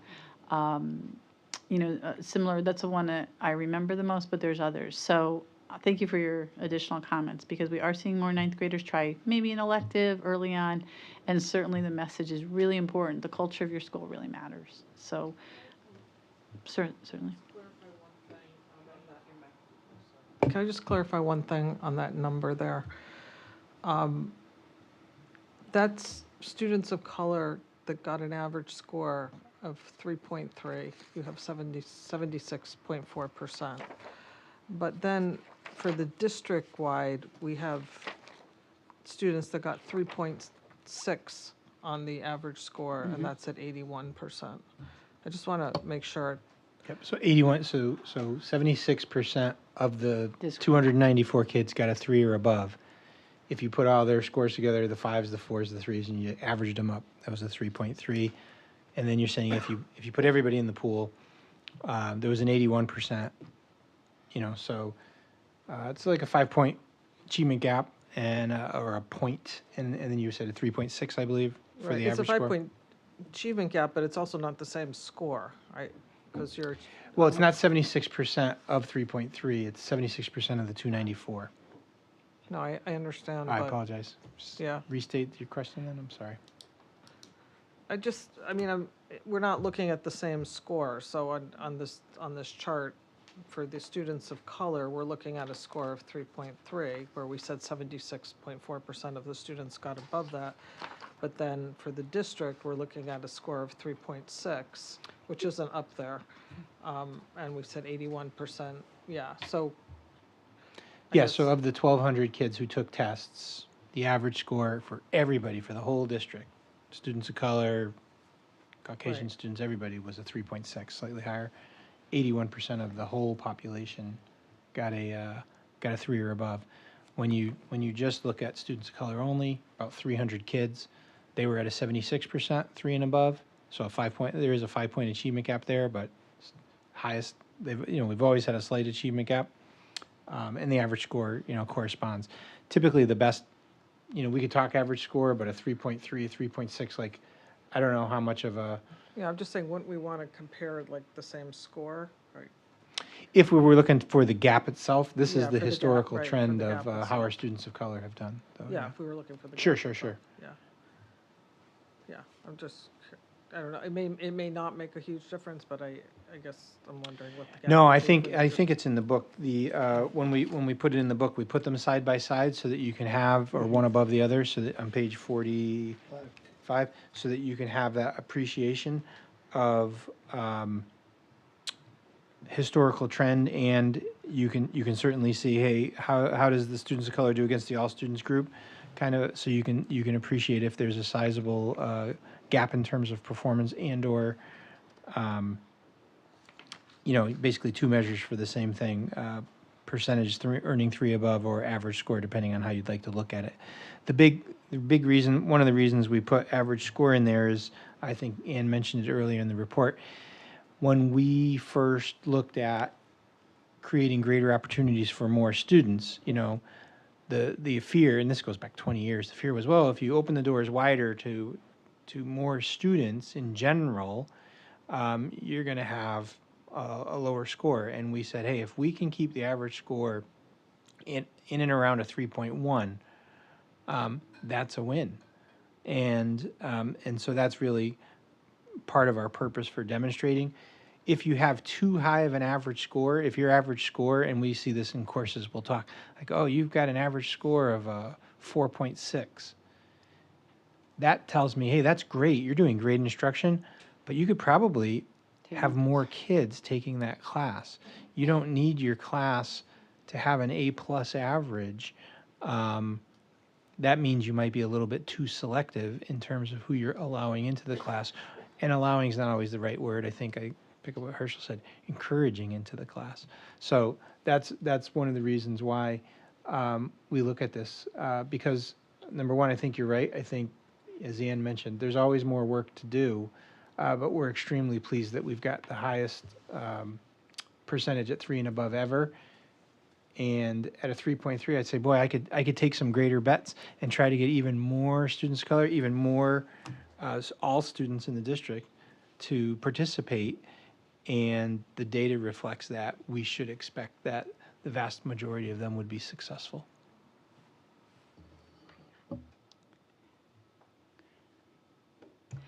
similar. That's the one that I remember the most, but there's others. So thank you for your additional comments, because we are seeing more 9th graders try maybe an elective early on, and certainly the message is really important. The culture of your school really matters. So certainly. Can I just clarify one thing on that number there? That's students of color that got an average score of 3.3. You have 76.4%. But then for the district-wide, we have students that got 3.6 on the average score, and that's at 81%. I just want to make sure. Yep, so 81, so 76% of the 294 kids got a 3 or above. if you put all their scores together, the 5s, the 4s, the 3s, and you averaged them up, that was a 3.3. And then you're saying if you put everybody in the pool, there was an 81%, so it's like a 5-point achievement gap and or a point, and then you said a 3.6, I believe, for Right, the it's a average score. 5-point achievement gap, but it's also not the same score, right? Because you're. Well, it's not 76% of 3.3, it's 76% of the 294. No, I understand, I but apologize. Just Yeah. restate your question then, I'm sorry. we're not looking at the same score. So on this chart, for the students of color, we're looking at a score of 3.3, where we said 76.4% of the students got above that. But then for the district, we're looking at a score of 3.6, which isn't up there. And we said 81%, yeah, so. I Yeah, so guess- of the 1,200 kids who took tests, the average score for everybody, for the whole district, students of color, Caucasian Right. students, everybody, was a 3.6, slightly higher. 81% of the whole population got a 3 or above. When you just look at students of color only, about 300 kids, they were at a 76%, 3 and above. So there is a 5-point achievement gap there, but highest, we've always had a slight achievement gap. And the average score, corresponds. Typically, the best, we could talk average score, but a 3.3, 3.6, like, I don't know how much of a, Yeah, I'm just saying, wouldn't we want to compare like the same score? Right. if we were looking for the gap itself, this Yeah, is for the the gap, historical right, for trend the of gap how our itself. students of color have done. though, Yeah, if we were looking for the. Sure, gap sure, itself, sure. Yeah. Yeah, I don't know, it may not make a huge difference, but I guess I'm wondering what the gap. No, I would be think for the I district. think it's in the book. The when we put it in the book, we put them side by side so that you can have, or one above the other, so that on page 45, so that you can have that appreciation of historical trend, and you can certainly see, hey, how does the students of color do against the all students group, kind of, so you can appreciate if there's a sizable gap in terms of performance and or basically two measures for the same thing, percentage earning 3 above or average score, depending on how you'd like to look at it. The big reason, one of the reasons we put average score in there is, I think Ann mentioned it earlier in the report, when we first looked at creating greater opportunities for more students, the fear, and this goes back 20 years, the fear was, well, if you open the doors wider to more students in general, you're going to have a lower score. And we said, hey, if we can keep the average score in and around a 3.1, that's a win. And so that's really part of our purpose for demonstrating. If you have too high of an average score, if your average score, and we see this in courses, we'll talk like, oh, you've got an average score of 4.6. That tells me, hey, that's great. You're doing great instruction, but you could probably have more kids taking that class. You don't need your class to have an A+ average. That means you might be a little bit too selective in terms of who you're allowing into the class. And allowing is not always the right word. I think I pick up what Herschel said, encouraging into the class. So that's one of the reasons why we look at this, because number one, I think you're right. I think, as Ann mentioned, there's always more work to do, but we're extremely pleased that we've got the highest percentage at 3 and above ever. And at a 3.3, I'd say, boy, I could take some greater bets and try to get even more students of color, even more all students in the district to participate. And the data reflects that. We should expect that the vast majority of them would be successful.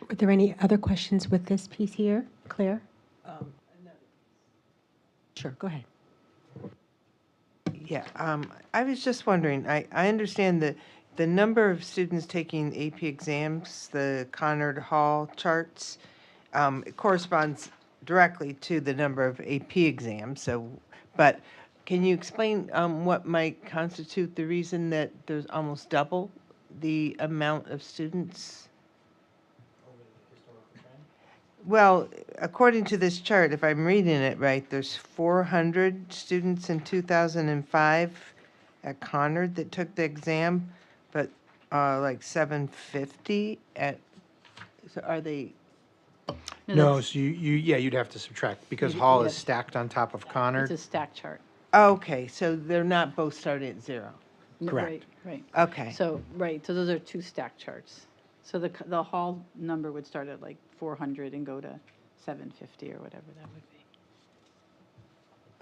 Are there any other questions with this piece here? Claire? Sure, go ahead. Yeah, I was just wondering, I understand that the number of students taking AP exams, the Conard Hall charts, it corresponds directly to the number of AP exams, but can you explain what might constitute the reason that there's almost double the amount of students? Well, according to this chart, if I'm reading it right, there's 400 students in 2005 at Conard that took the exam, like 750 at, so are they, No, that's- so yeah, you'd have to subtract, because You'd- Hall you'd is have- stacked on top of It's Connard. a stack chart. okay, so they're not both starting at 0. Correct. Right. Okay. So, right, so those are two stack charts. So the hall number would start at like 400 and go to 750 or whatever that would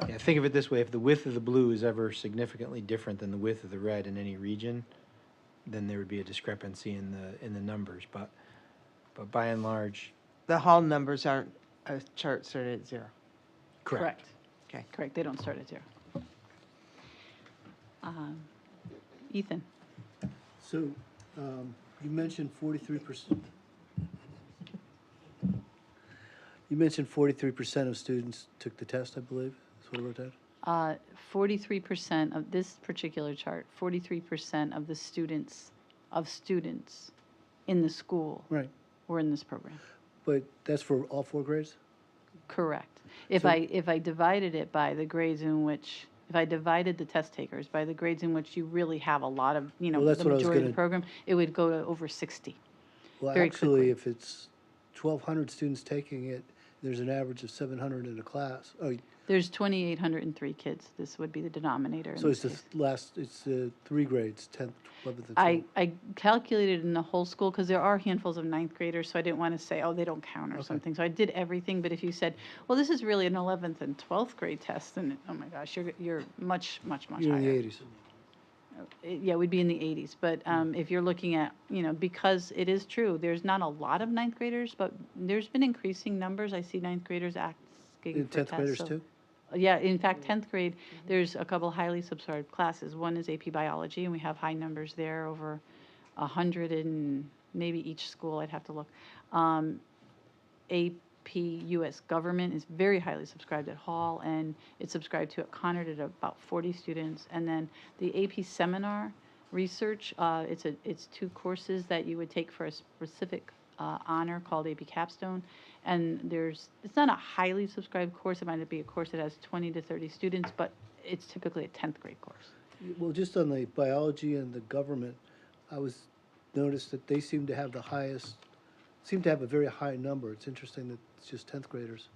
be. Yeah, think of it this way, if the width of the blue is ever significantly different than the width of the red in any region, then there would be a discrepancy in the numbers, but by and large, The Hall numbers aren't a chart started at 0. correct. Okay. Correct, they don't start at 0. Ethan? So, you mentioned 43%. You mentioned 43% of students took the test, I believe, is what I wrote down. 43% of this particular chart, 43% of the students in the school Right, were in this program. but that's for all 4 grades? Correct. If So- I divided it by the grades in which, if I divided the test takers by the grades in which you really have a lot of, Well, the that's what I was majority of the gonna- program, it would go to over 60. Well, Very actually, quickly. if it's 1,200 students taking it, there's an average of 700 in a class. Oh, There's 2,803 kids. This would be the denominator in so this it's case. it's 3 grades, 10th, 11th, and 12th. I calculated in the whole school, because there are handfuls of ninth graders, so I didn't want to say, oh, they don't count or Okay. something. So I did everything, but if you said, well, this is really an 11th and 12th grade test, then, oh my gosh, you're much You're in the higher. 80s. Yeah, we'd be in the 80s, but if you're looking at, because it is true, there's not a lot of ninth graders, but there's been increasing numbers. I see ninth graders asking And for 10th tests. graders so- too? Yeah, in fact, 10th grade, there's a couple highly subscribed classes. One is AP Biology, and we have high numbers there, over 100 in maybe each school, I'd have to look. AP US Government is very highly subscribed at Hall, and it's subscribed to at Conard at about 40 students. And then the AP Seminar Research, it's 2 courses that you would take for a specific honor called AP Capstone. And it's not a highly subscribed course. It might be a course that has 20 to 30 students, but it's typically a 10th grade course. Well, just on the biology and the government, noticed that they seem to have a very high number. It's interesting that it's just 10th graders.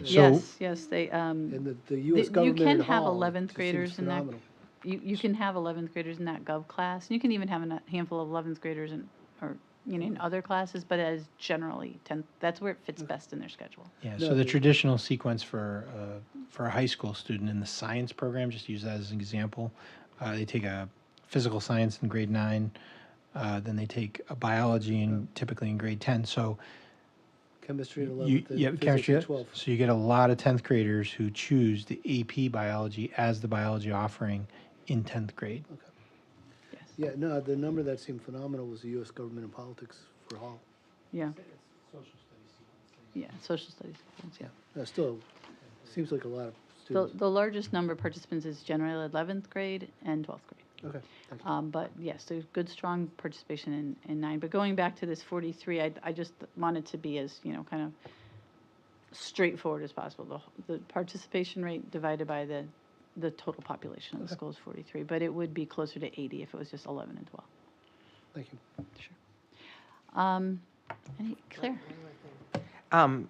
Yes, they, And the US you government can in have Hall 11th just seems graders in that. phenomenal. You can have 11th graders in that gov class, and you can even have a handful of 11th graders in other classes, but as generally 10th, that's where it fits best in their schedule. Yeah, No, so the the- traditional sequence for a high school student in the science program, just use that as an example, they take a physical science in grade 9, then they take a biology typically in grade 10. So Chemistry at you, 11th and yeah, physics chemistry. at 12th. So you get a lot of 10th graders who choose the AP biology as the biology offering in 10th grade. Yes. Yeah, no, the number that seemed phenomenal was the US government and politics for Hall. Yeah. Yeah, social studies. Yeah. Still, seems like a lot of The, students. the largest number of participants is generally 11th grade and 12th grade. Okay, thank you. But yes, there's good, strong participation in 9. But going back to this 43, I just wanted to be as, kind of straightforward as possible. The participation rate divided by the total population of the school is 43, but it would be closer to 80 if it was just 11 and 12. Thank you. Claire?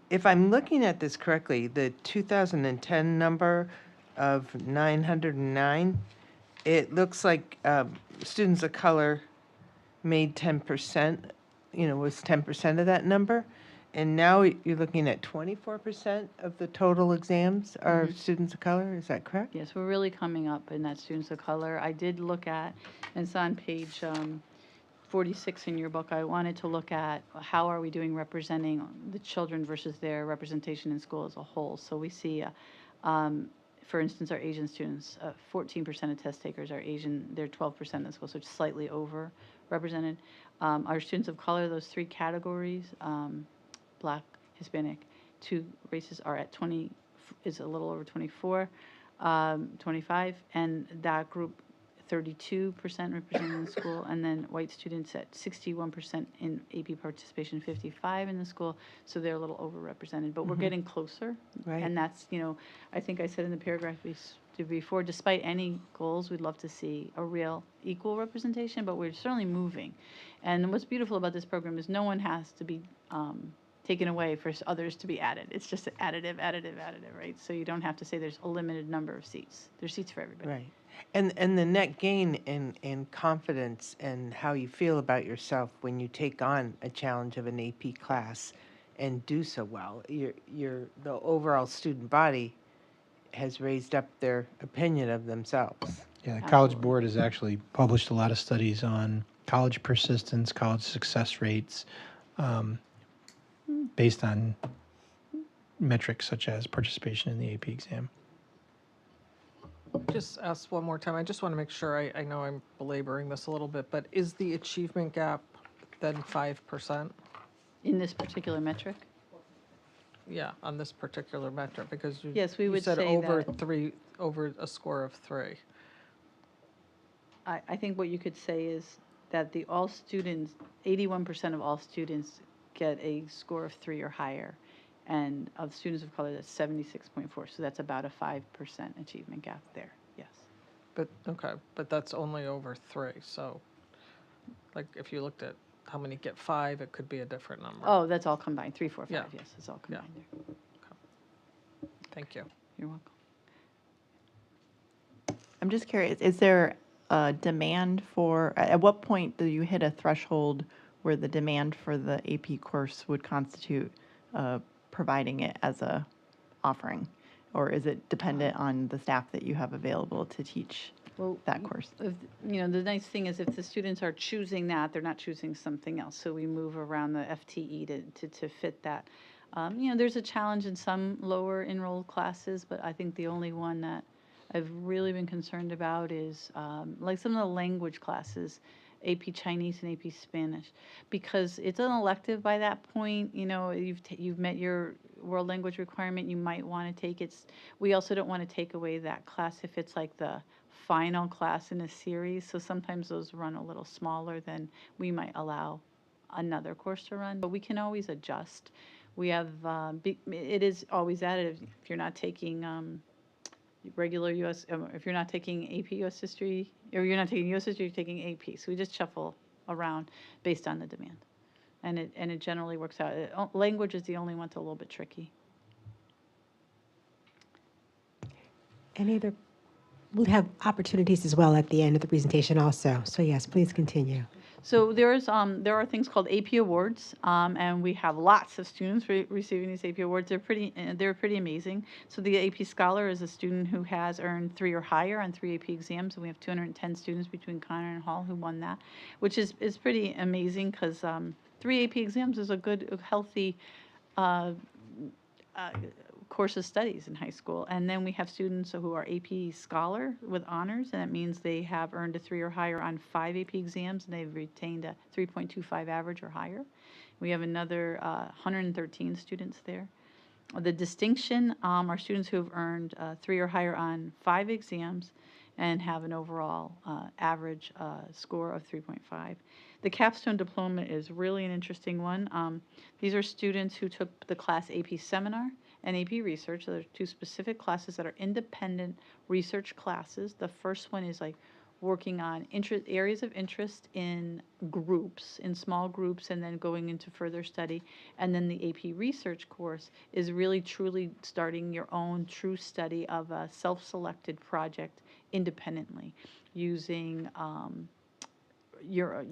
If I'm looking at this correctly, the 2010 number of 909, it looks like students of color made 10%, was 10% of that number. And now you're looking at 24% of the total exams are students of color, is that correct? Yes, we're really coming up in that students of color. I did look at, and it's on page 46 in your book, I wanted to look at how are we doing representing the children versus their representation in school as a whole. So we see, for instance, our Asian students, 14% of test takers are Asian, they're 12% in the school, so it's slightly over represented. Our students of color, those 3 categories, Black, Hispanic, 2 races are at 20, is a little over 24, 25, and that group 32% represented in the school, and then white students at 61% in AP participation, 55 in the school, so they're a little overrepresented, but we're getting closer. Right. And that's, I think I said in the paragraph we to before, despite any goals, we'd love to see a real equal representation, but we're certainly moving. And what's beautiful about this program is no one has to be taken away for others to be added. It's just additive, right? So you don't have to say there's a limited number of seats. There's seats for everybody. Right. And the net gain in confidence and how you feel about yourself when you take on a challenge of an AP class and do so well, the overall student body has raised up their opinion of themselves. Yeah, the College Absolutely. Board has actually published a lot of studies on college persistence, college success rates, based on metrics such as participation in the AP exam. Just ask one more time. I just want to make sure, I know I'm belaboring this a little bit, but is the achievement gap then 5%? In this particular metric? Yeah, on this particular metric, because you Yes, we you would said say over that. over a score of 3. I think what you could say is that the all students, 81% of all students get a score of 3 or higher. And of students of color, that's 76.4. So that's about a 5% achievement gap there, yes. But, okay, but that's only over 3, so, like, if you looked at how many get 5, it could be a different number. Oh, that's all combined, 3, 4, 5, Yeah. yes, it's all Yeah. combined there. Thank you. You're welcome. I'm just curious, is there a demand for, at what point do you hit a threshold where the demand for the AP course would constitute providing it as a offering? Or is it dependent on the staff that you have available to teach Well, that course? The nice thing is if the students are choosing that, they're not choosing something else. So we move around the FTE to fit that. There's a challenge in some lower enrolled classes, but I think the only one that I've really been concerned about is like some of the language classes, AP Chinese and AP Spanish, because it's an elective by that point. You've met your world language requirement. You might want to take it. We also don't want to take away that class if it's like the final class in a series. So sometimes those run a little smaller than we might allow another course to run. But we can always adjust. We have it is always additive if you're not taking regular U.S. If you're not taking AP U.S. history, or you're not taking U.S. history, you're taking AP. So we just shuffle around based on the demand, and it generally works out. Language is the only one that's a little bit tricky. Any other? We'll have opportunities as well at the end of the presentation also. So yes, please continue. So there are things called AP awards, and we have lots of students receiving these AP awards. They're pretty amazing. So the AP Scholar is a student who has earned 3 or higher on 3 AP exams, and we have 210 students between Connor and Hall who won that, which is pretty amazing because 3 AP exams is a good, healthy course of studies in high school. And then we have students who are AP Scholar with honors, and that means they have earned a 3 or higher on 5 AP exams, and they've retained a 3.25 average or higher. We have another 113 students there. The distinction are students who have earned 3 or higher on 5 exams and have an overall average score of 3.5. The capstone diploma is really an interesting one. These are students who took the class AP Seminar and AP Research. So there are 2 specific classes that are independent research classes. The first one is like working on areas of interest in groups, in small groups, and then going into further study. And then the AP Research course is really truly starting your own true study of a self-selected project independently, using your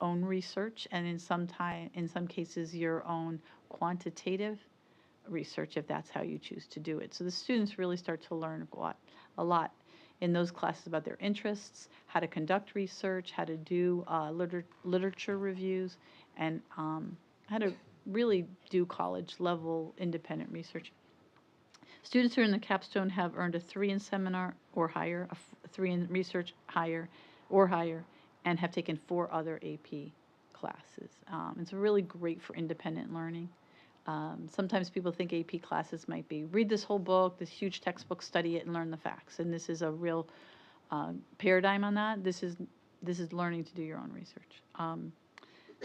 own research, and in some cases your own quantitative research if that's how you choose to do it. So the students really start to learn a lot in those classes about their interests, how to conduct research, how to do literature reviews, and how to really do college level independent research. Students who are in the capstone have earned a 3 in seminar or higher, a 3 in research higher, and have taken 4 other AP classes. It's really great for independent learning. Sometimes people think AP classes might be read this whole book, this huge textbook, study it, and learn the facts. And this is a real paradigm on that. This is learning to do your own research.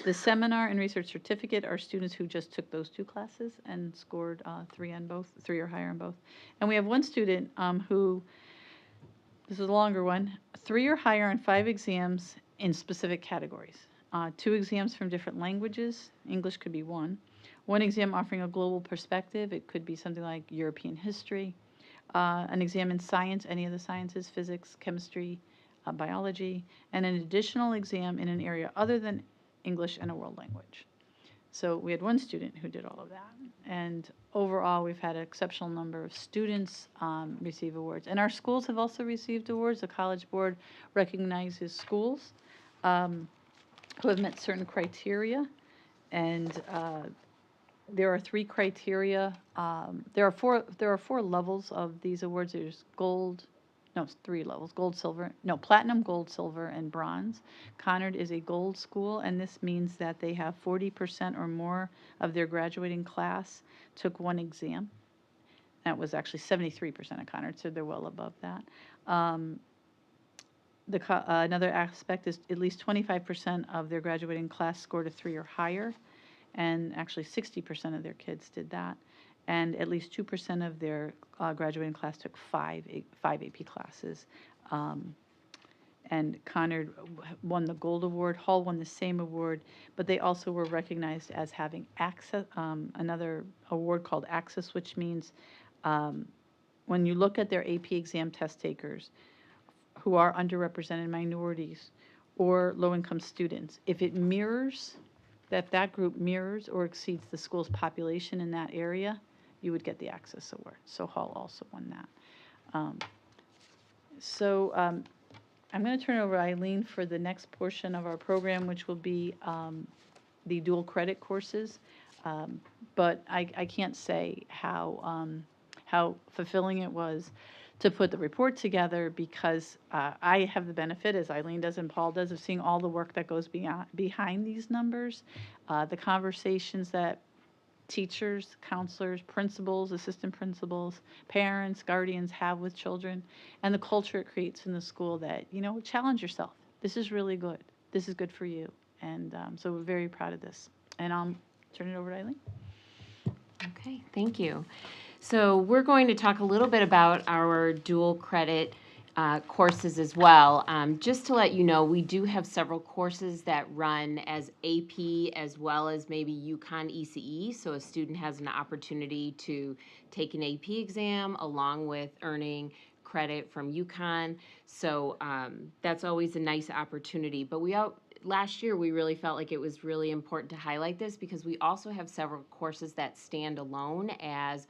The seminar and research certificate are students who just took those 2 classes and scored 3 on both, 3 or higher on both. And we have one student who This is a longer one. 3 or higher on 5 exams in specific categories. 2 exams from different languages. English could be 1. 1 exam offering a global perspective. It could be something like European history. An exam in science, any of the sciences, physics, chemistry, biology, and an additional exam in an area other than English and a world language. So we had 1 student who did all of that. And overall, we've had an exceptional number of students receive awards. And our schools have also received awards. The College Board recognizes schools who have met certain criteria. And there are 3 criteria. There are 4 levels of these awards. There's gold, no, it's 3 levels, gold, silver, no, platinum, gold, silver, and bronze. Conard is a gold school, and this means that they have 40% or more of their graduating class took 1 exam. That was actually 73% of Conard, so they're well above that. Another aspect is at least 25% of their graduating class scored a 3 or higher, and actually 60% of their kids did that. And at least 2% of their graduating class took 5 AP classes. And Conard won the Gold Award. Hall won the same award, but they also were recognized as having access, another award called Access, which means when you look at their AP exam test takers who are underrepresented minorities or low-income students, if it mirrors, that group mirrors or exceeds the school's population in that area, you would get the Access Award. So Hall also won that. I'm going to turn it over to Eileen for the next portion of our program, which will be the dual credit courses. But I can't say how fulfilling it was to put the report together, because I have the benefit, as Eileen does and Paul does, of seeing all the work that goes behind these numbers, the conversations that teachers, counselors, principals, assistant principals, parents, guardians have with children, and the culture it creates in the school that, challenge yourself. This is really good. This is good for you. And so we're very proud of this. And I'll turn it over to Eileen. Okay, thank you. So we're going to talk a little bit about our dual credit courses as well. Just to let you know, we do have several courses that run as AP as well as maybe UConn ECE, so a student has an opportunity to take an AP exam along with earning credit from UConn. So that's always a nice opportunity. But last year we really felt like it was really important to highlight this because we also have several courses that stand alone as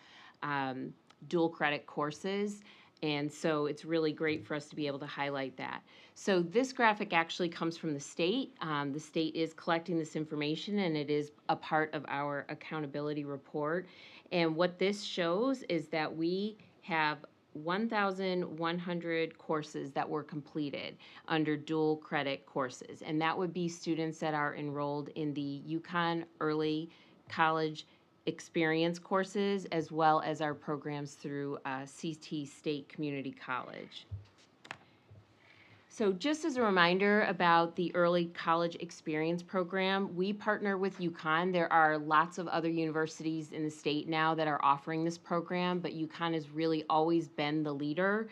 dual credit courses. And so it's really great for us to be able to highlight that. So this graphic actually comes from the state. The state is collecting this information, and it is a part of our accountability report. And what this shows is that we have 1,100 courses that were completed under dual credit courses. And that would be students that are enrolled in the UConn Early College Experience courses, as well as our programs through CT State Community College. So just as a reminder about the Early College Experience program, we partner with UConn. There are lots of other universities in the state now that are offering this program, but UConn has really always been the leader.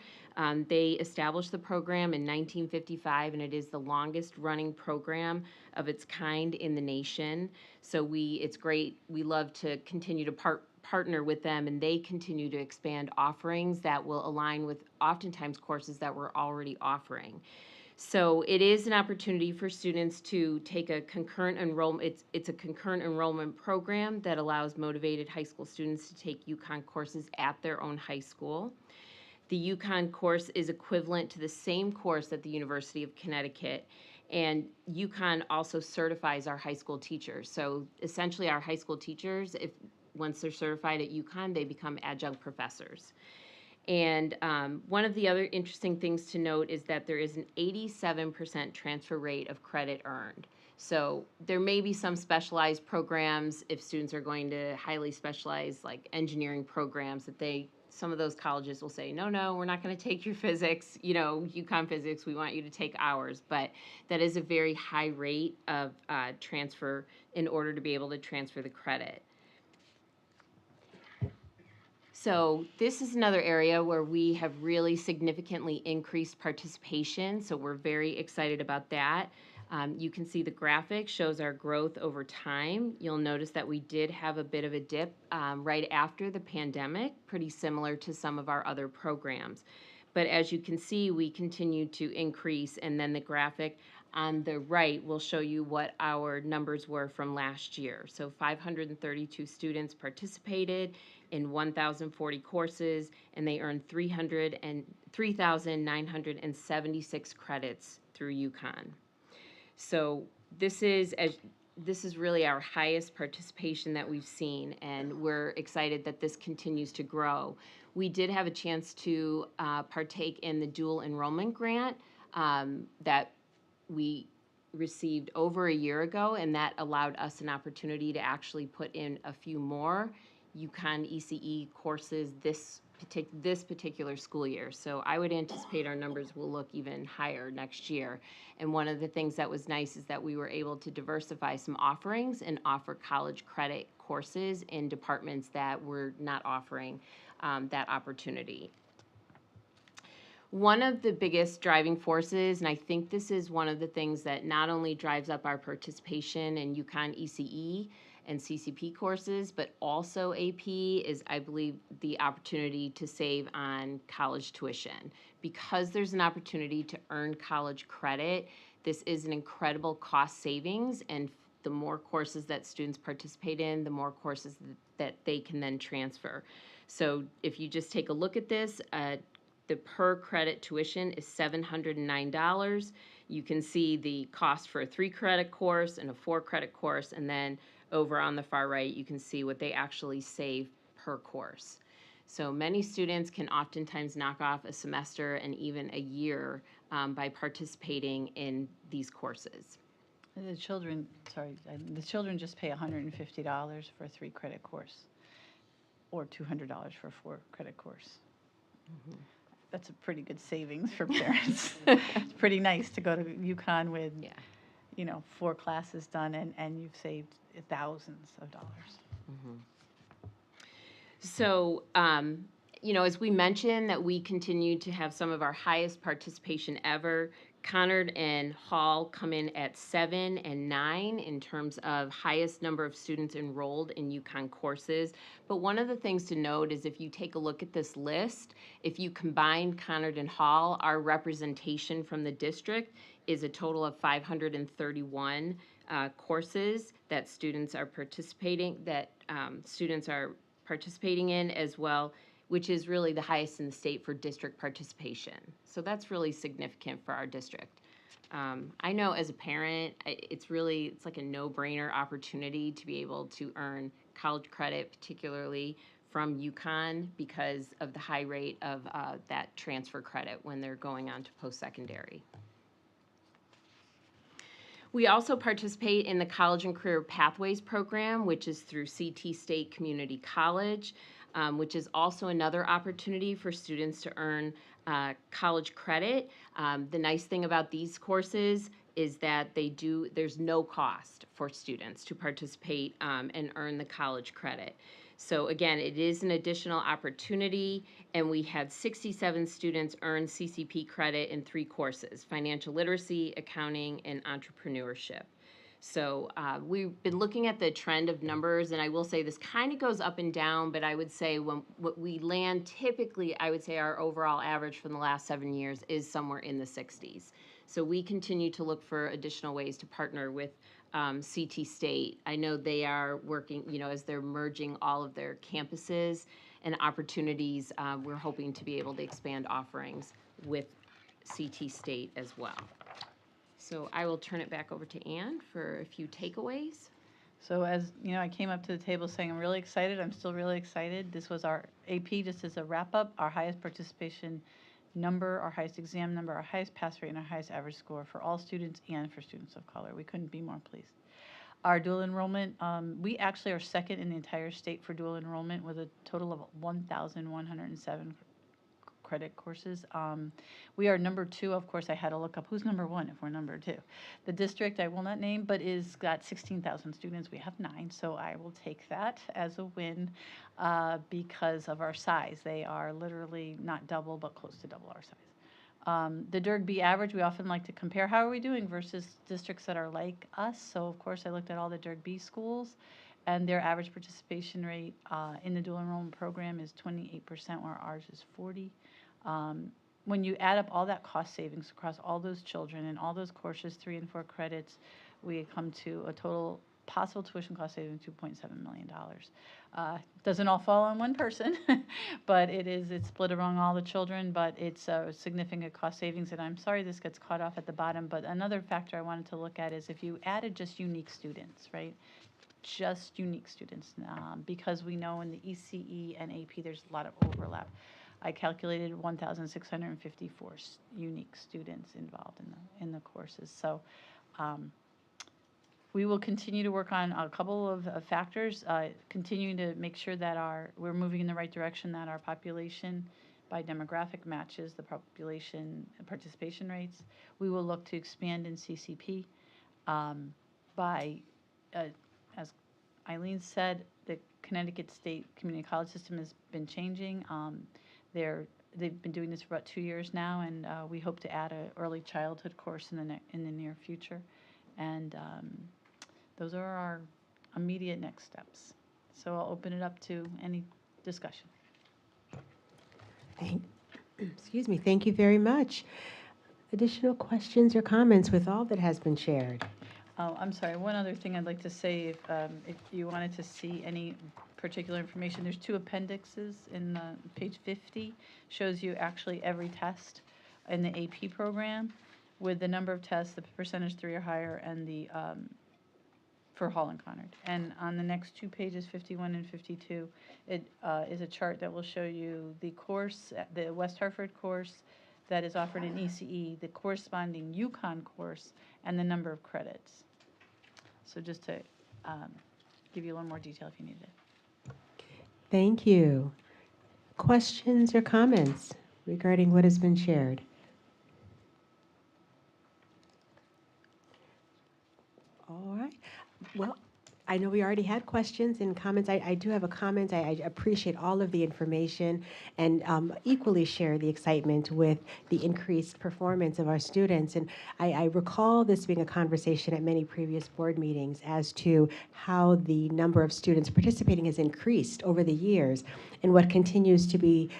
They established the program in 1955, and it is the longest running program of its kind in the nation. So it's great. We love to continue to partner with them, and they continue to expand offerings that will align with oftentimes courses that we're already offering. So it is an opportunity for students to take a concurrent enrollment. It's a concurrent enrollment program that allows motivated high school students to take UConn courses at their own high school. The UConn course is equivalent to the same course at the University of Connecticut, and UConn also certifies our high school teachers. So essentially our high school teachers, once they're certified at UConn, they become adjunct professors. And one of the other interesting things to note is that there is an 87% transfer rate of credit earned. So there may be some specialized programs if students are going to highly specialized like engineering programs that some of those colleges will say, no, we're not going to take your physics, UConn physics, we want you to take ours. But that is a very high rate of transfer in order to be able to transfer the credit. So this is another area where we have really significantly increased participation, so we're very excited about that. You can see the graphic shows our growth over time. You'll notice that we did have a bit of a dip right after the pandemic, pretty similar to some of our other programs. But as you can see, we continue to increase, and then the graphic on the right will show you what our numbers were from last year. So 532 students participated in 1,040 courses, and they earned 3,976 credits through UConn. So this is really our highest participation that we've seen, and we're excited that this continues to grow. We did have a chance to partake in the dual enrollment grant that we received over a year ago, and that allowed us an opportunity to actually put in a few more UConn ECE courses this particular school year. So I would anticipate our numbers will look even higher next year. And one of the things that was nice is that we were able to diversify some offerings and offer college credit courses in departments that were not offering that opportunity. One of the biggest driving forces, and I think this is one of the things that not only drives up our participation in UConn ECE and CCP courses, but also AP, is, I believe, the opportunity to save on college tuition. Because there's an opportunity to earn college credit, this is an incredible cost savings, and the more courses that students participate in, the more courses that they can then transfer. So if you just take a look at this, the per credit tuition is $709. You can see the cost for a 3-credit course and a 4-credit course, and then over on the far right, you can see what they actually save per course. So many students can oftentimes knock off a semester and even a year by participating in these courses. The children just pay $150 for a 3-credit course, or $200 for a 4-credit course. Mm-hmm. That's a pretty good savings for parents. It's pretty nice to go to UConn with, 4 classes done, and you've saved thousands of dollars. Mm-hmm. So, as we mentioned, that we continue to have some of our highest participation ever. Conard and Hall come in at 7 and 9 in terms of highest number of students enrolled in UConn courses. But one of the things to note is if you take a look at this list, if you combine Conard and Hall, our representation from the district is a total of 531 courses that students are participating in as well, which is really the highest in the state for district participation. So that's really significant for our district. I know as a parent, it's like a no-brainer opportunity to be able to earn college credit, particularly from UConn, because of the high rate of that transfer credit when they're going on to post-secondary. We also participate in the College and Career Pathways program, which is through CT State Community College, which is also another opportunity for students to earn college credit. The nice thing about these courses is that there's no cost for students to participate and earn the college credit. So again, it is an additional opportunity, and we had 67 students earn CCP credit in 3 courses: financial literacy, accounting, and entrepreneurship. So we've been looking at the trend of numbers, and I will say this kind of goes up and down, but I would say what we land typically, I would say our overall average from the last 7 years is somewhere in the 60s. So we continue to look for additional ways to partner with CT State. I know they are working, as they're merging all of their campuses and opportunities, we're hoping to be able to expand offerings with CT State as well. So I will turn it back over to Ann for a few takeaways. So as I came up to the table saying I'm really excited. I'm still really excited. This was our AP, just as a wrap-up, our highest participation number, our highest exam number, our highest pass rate, and our highest average score for all students and for students of color. We couldn't be more pleased. Our dual enrollment, we actually are second in the entire state for dual enrollment with a total of 1,107 credit courses. We are number 2. Of course, I had to look up who's number 1 if we're number 2. The district I will not name, but is got 16,000 students. We have 9, so I will take that as a win because of our size. They are literally not double, but close to double our size. The DIRG-B average, we often like to compare how are we doing versus districts that are like us. So, of course, I looked at all the DIRG-B schools, and their average participation rate in the dual enrollment program is 28%, where ours is 40%. When you add up all that cost savings across all those children and all those courses, 3 and 4 credits, we come to a total possible tuition cost saving of $2.7 million. Doesn't all fall on one person, but it's split among all the children, but it's a significant cost savings, and I'm sorry this gets caught off at the bottom, but another factor I wanted to look at is if you added just unique students, right? Just unique students, because we know in the ECE and AP there's a lot of overlap. I calculated 1,654 unique students involved in the courses. So we will continue to work on a couple of factors, continuing to make sure that we're moving in the right direction, that our population by demographic matches the population participation rates. We will look to expand in CCP as Eileen said, the Connecticut State Community College system has been changing. They've been doing this for about 2 years now, and we hope to add an early childhood course in the near future. And those are our immediate next steps. So I'll open it up to any discussion. Excuse me. Thank you very much. Additional questions or comments with all that has been shared? Oh, I'm sorry. One other thing I'd like to say, if you wanted to see any particular information, there's 2 appendixes in page 50, shows you actually every test in the AP program with the number of tests, the percentage 3 or higher, and the for Hall and Conard. And on the next 2 pages, 51 and 52, it is a chart that will show you the course, the West Hartford course that is offered in ECE, the corresponding UConn course, and the number of credits. So just to give you a little more detail if you need it. Thank you. Questions or comments regarding what has been shared? All right. Well, I know we already had questions and comments. I do have a comment. I appreciate all of the information and equally share the excitement with the increased performance of our students. And I recall this being a conversation at many previous board meetings as to how the number of students participating has increased over the years. And what continues to be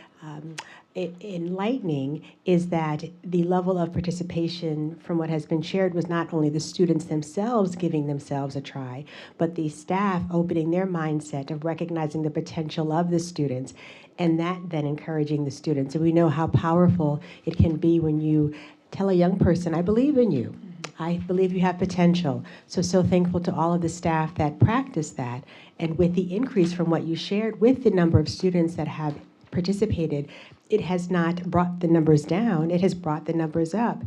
enlightening is that the level of participation from what has been shared was not only the students themselves giving themselves a try, but the staff opening their mindset of recognizing the potential of the students, and that then encouraging the students. And we know how powerful it can be when you tell a young person, I believe in you. I believe you have potential. So thankful to all of the staff that practice that. And with the increase from what you shared with the number of students that have participated, it has not brought the numbers down, it has brought the numbers up.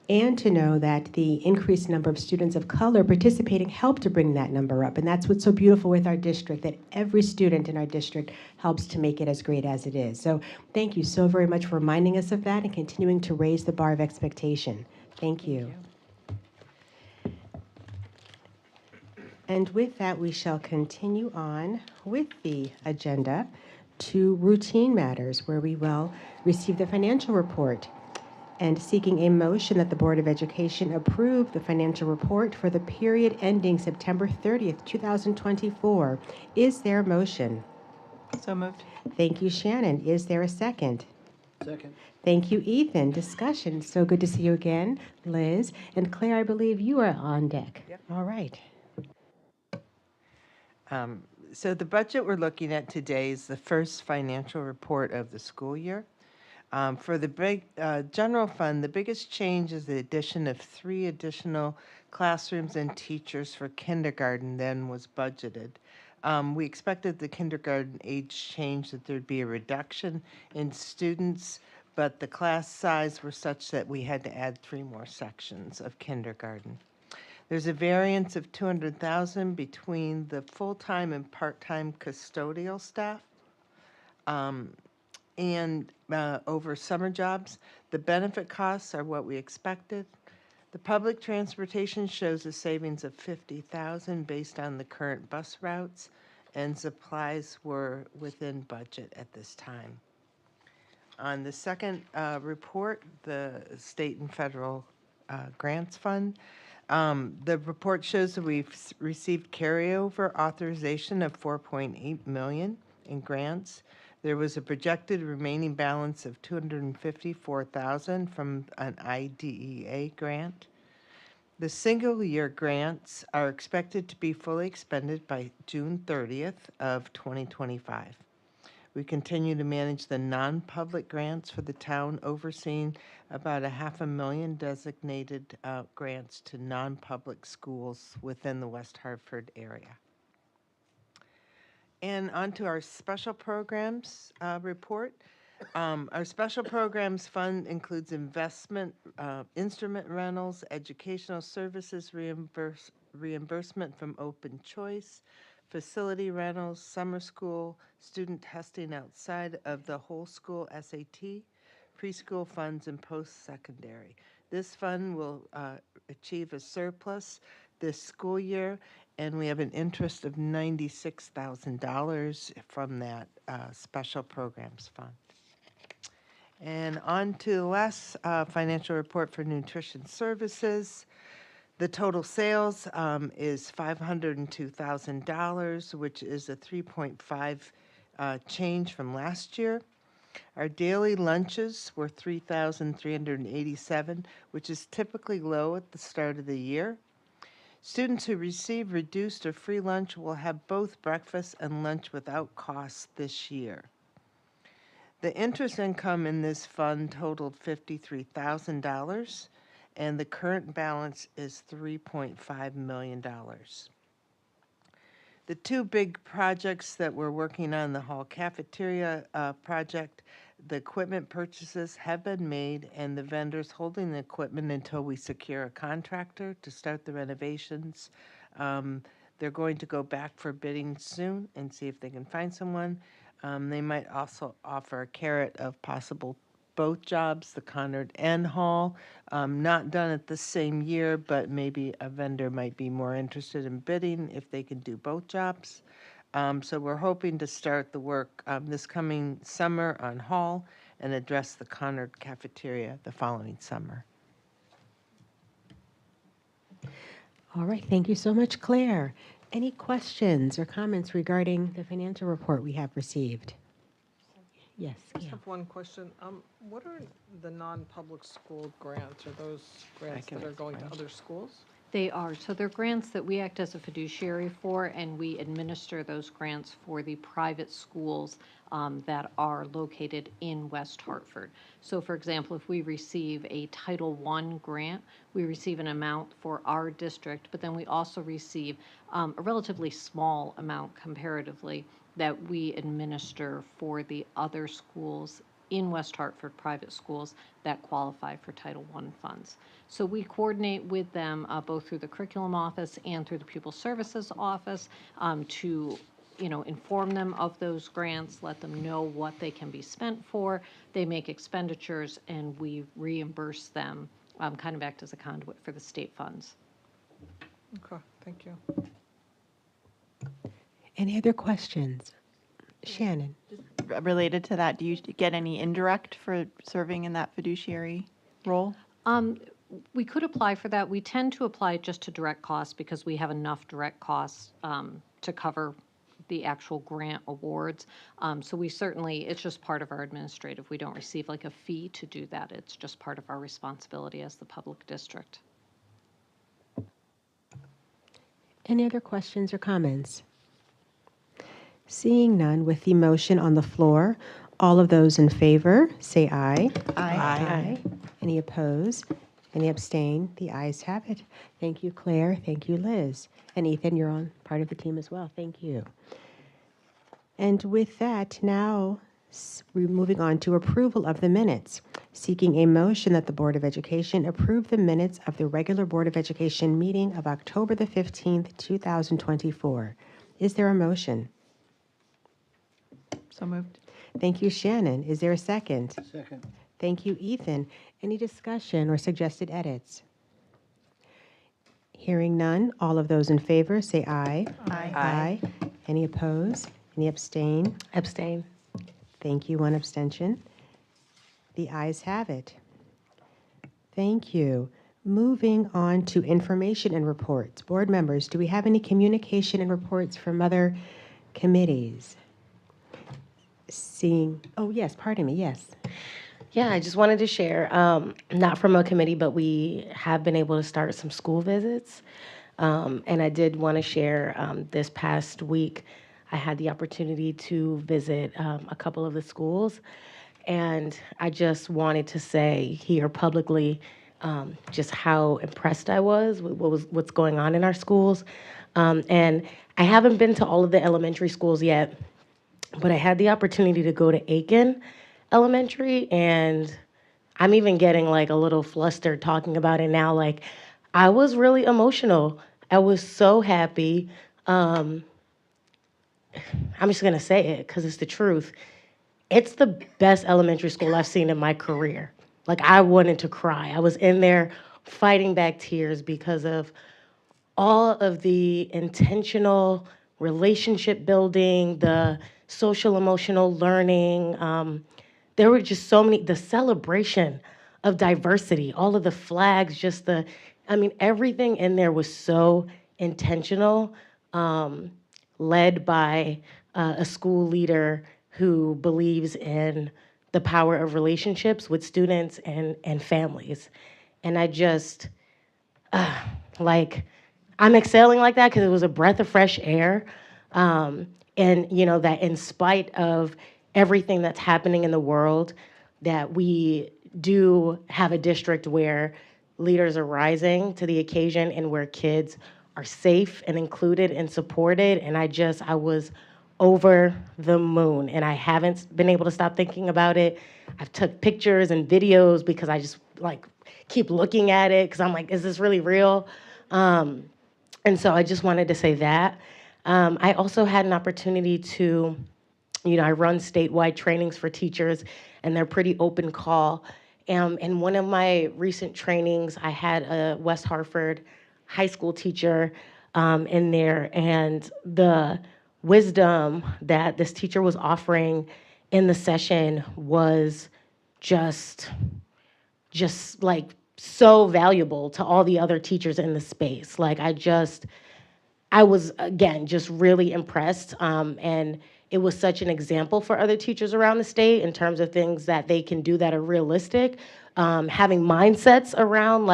And to know that the increased number of students of color participating helped to bring that number up. And that's what's so beautiful with our district, that every student in our district helps to make it as great as it is. So thank you so very much for reminding us of that and continuing to raise the bar of expectation. Thank you. And with that, we shall continue on with the agenda to routine matters, where we will receive the financial report and seeking a motion that the Board of Education approve the financial report for the period ending September 30th, 2024. Is there a motion? So moved. Thank you, Shannon. Is there a second? Second. Thank you, Ethan. Discussion. So good to see you again, Liz. And Claire, I believe you are on deck. Yep. All right. So the budget we're looking at today is the first financial report of the school year. For the big general fund, the biggest change is the addition of 3 additional classrooms and teachers for kindergarten than was budgeted. We expected the kindergarten age change that there'd be a reduction in students, but the class size were such that we had to add 3 more sections of kindergarten. There's a variance of $200,000 between the full-time and part-time custodial staff. And over summer jobs, the benefit costs are what we expected. The public transportation shows a savings of $50,000 based on the current bus routes, and supplies were within budget at this time. On the second report, the state and federal grants fund, the report shows that we've received carryover authorization of $4.8 million in grants. There was a projected remaining balance of $254,000 from an IDEA grant. The single-year grants are expected to be fully expended by June 30th of 2025. We continue to manage the non-public grants for the town, overseeing about $500,000 designated grants to non-public schools within the West Hartford area. And on to our special programs report. Our special programs fund includes investment, instrument rentals, educational services reimbursement from open choice, facility rentals, summer school, student testing outside of the whole school SAT, preschool funds, and post-secondary. This fund will achieve a surplus this school year, and we have an interest of $96,000 from that special programs fund. And on to the last financial report for nutrition services. The total sales is $502,000, which is a 3.5 change from last year. Our daily lunches were $3,387, which is typically low at the start of the year. Students who receive reduced or free lunch will have both breakfast and lunch without cost this year. The interest income in this fund totaled $53,000, and the current balance is $3.5 million. The two big projects that we're working on, the hall cafeteria project, the equipment purchases have been made, and the vendors holding the equipment until we secure a contractor to start the renovations. They're going to go back for bidding soon and see if they can find someone. They might also offer a carrot of possible both jobs, the Conard and Hall, not done at the same year, but maybe a vendor might be more interested in bidding if they can do both jobs. So we're hoping to start the work this coming summer on Hall and address the Conard cafeteria the following summer. All right, thank you so much, Claire. Any questions or comments regarding the financial report we have received? Yes, I just Gayle. have one question. What are the non-public school grants? Are those grants that are going to other schools? They are. So they're grants that we act as a fiduciary for, and we administer those grants for the private schools that are located in West Hartford. So for example, if we receive a Title I grant, we receive an amount for our district, but then we also receive a relatively small amount comparatively that we administer for the other schools in West Hartford, private schools that qualify for Title I funds. So we coordinate with them both through the curriculum office and through the pupil services office to inform them of those grants, let them know what they can be spent for. They make expenditures and we reimburse them, kind of act as a conduit for the state funds. Okay, thank you. Any other questions? Shannon? Related to that, do you get any indirect for serving in that fiduciary role? We could apply for that. We tend to apply just to direct costs because we have enough direct costs to cover the actual grant awards. So we certainly, it's just part of our administrative. We don't receive like a fee to do that. It's just part of our responsibility as the public district. Any other questions or comments? Seeing none, with the motion on the floor, all of those in favor, say aye. Aye. Any opposed? Any abstain? The ayes have it. Thank you, Claire. Thank you, Liz. And Ethan, you're on part of the team as well. Thank you. And with that, now we're moving on to approval of the minutes. Seeking a motion that the Board of Education approve the minutes of the regular Board of Education meeting of October the 15th, 2024. Is there a motion? So moved. Thank you, Shannon. Is there a second? Second. Thank you, Ethan. Any discussion or suggested edits? Hearing none, all of those in favor say aye. Aye. Any opposed? Any abstain? Abstain. Thank you, one abstention. The ayes have it. Thank you. Moving on to information and reports. Board members, do we have any communication and reports from other committees? Oh yes, pardon me, yes. Yeah, I just wanted to share, not from a committee, but we have been able to start some school visits. And I did want to share this past week, I had the opportunity to visit a couple of the schools. And I just wanted to say here publicly just how impressed I was with what's going on in our schools. And I haven't been to all of the elementary schools yet, but I had the opportunity to go to Aiken Elementary, and I'm even getting like a little flustered talking about it now. Like, I was really emotional. I was so happy. I'm just gonna say it because it's the truth. It's the best elementary school I've seen in my career. Like, I wanted to cry. I was in there fighting back tears because of all of the intentional relationship building, the social emotional learning. There were just so many, the celebration of diversity, all of the flags, everything in there was so intentional, led by a school leader who believes in the power of relationships with students and families. And I just, I'm exhaling like that because it was a breath of fresh air. And, that in spite of everything that's happening in the world, that we do have a district where leaders are rising to the occasion and where kids are safe and included and supported. And I was over the moon, and I haven't been able to stop thinking about it. I've took pictures and videos because I just keep looking at it because I'm like, is this really real? And so I just wanted to say that. I also had an opportunity to, I run statewide trainings for teachers, and they're pretty open call. In one of my recent trainings, I had a West Hartford high school teacher in there, and the wisdom that this teacher was offering in the session was just so valuable to all the other teachers in the space. I was, again, just really impressed. And it was such an example for other teachers around the state in terms of things that they can do that are realistic, having mindsets around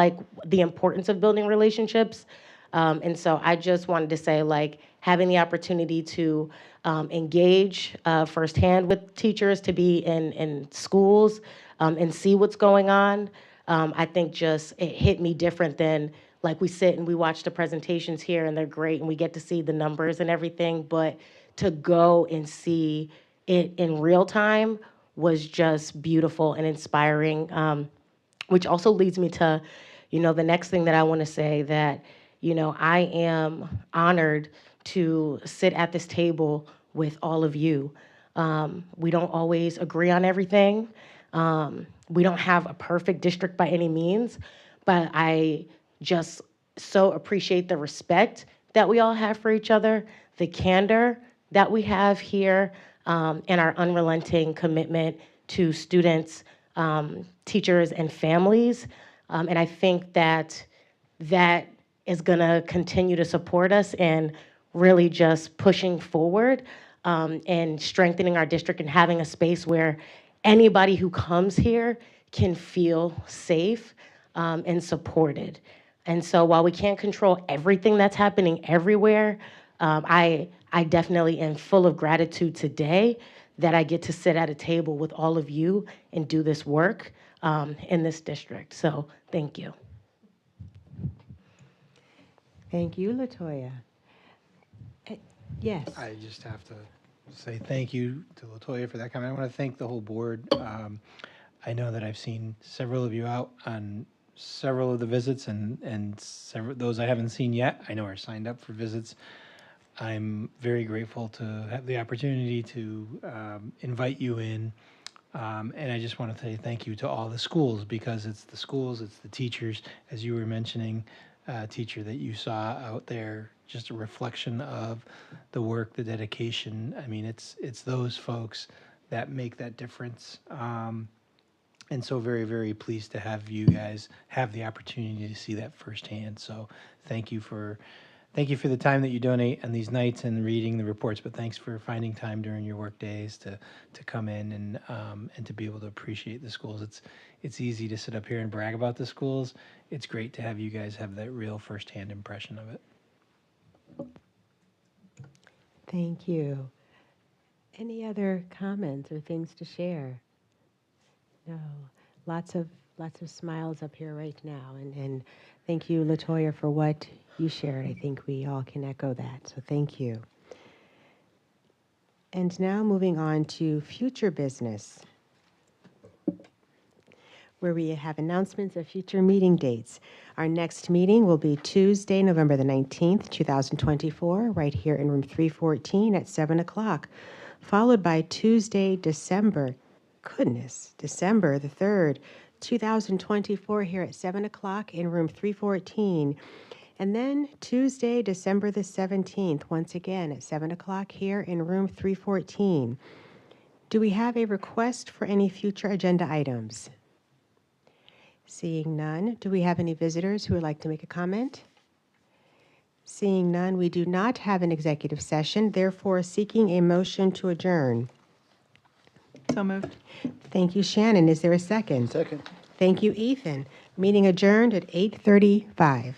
the importance of building relationships. And so I just wanted to say, having the opportunity to engage firsthand with teachers, to be in schools and see what's going on, I think it hit me different than we sit and we watch the presentations here and they're great and we get to see the numbers and everything, but to go and see it in real time was just beautiful and inspiring, which also leads me to, the next thing that I want to say, that, I am honored to sit at this table with all of you. We don't always agree on everything. We don't have a perfect district by any means, but I just so appreciate the respect that we all have for each other, the candor that we have here, and our unrelenting commitment to students, teachers, and families. And I think that is gonna continue to support us in really just pushing forward and strengthening our district and having a space where anybody who comes here can feel safe and supported. And so while we can't control everything that's happening everywhere, I definitely am full of gratitude today that I get to sit at a table with all of you and do this work in this district. So thank you. Thank you, LaToya. Yes. I just have to say thank you to LaToya for that comment. I want to thank the whole board. I know that I've seen several of you out on several of the visits, and several those I haven't seen yet, I know are signed up for visits. I'm very grateful to have the opportunity to invite you in. And I just want to say thank you to all the schools, because it's the schools, it's the teachers, as you were mentioning, teacher that you saw out there, just a reflection of the work, the dedication. I mean, it's those folks that make that difference. And so very, very pleased to have you guys have the opportunity to see that firsthand. So thank you for the time that you donate on these nights and reading the reports, but thanks for finding time during your work days to come in and to be able to appreciate the schools. It's easy to sit up here and brag about the schools. It's great to have you guys have that real firsthand impression of it. Thank you. Any other comments or things to share? No. Lots of smiles up here right now, and thank you, LaToya, for what you shared. I think we all can echo that, so thank you. And now moving on to future business, where we have announcements of future meeting dates. Our next meeting will be Tuesday, November the 19th, 2024, right here in room 314 at 7 o'clock, followed by Tuesday, December the 3rd, 2024, here at 7 o'clock in room 314. And then Tuesday, December the 17th, once again at 7 o'clock here in room 314. Do we have a request for any future agenda items? Seeing none, do we have any visitors who would like to make a comment? Seeing none, we do not have an executive session, therefore seeking a motion to adjourn. So moved. Thank you, Shannon. Is there a second? Second. Thank you, Ethan. Meeting adjourned at 8:35.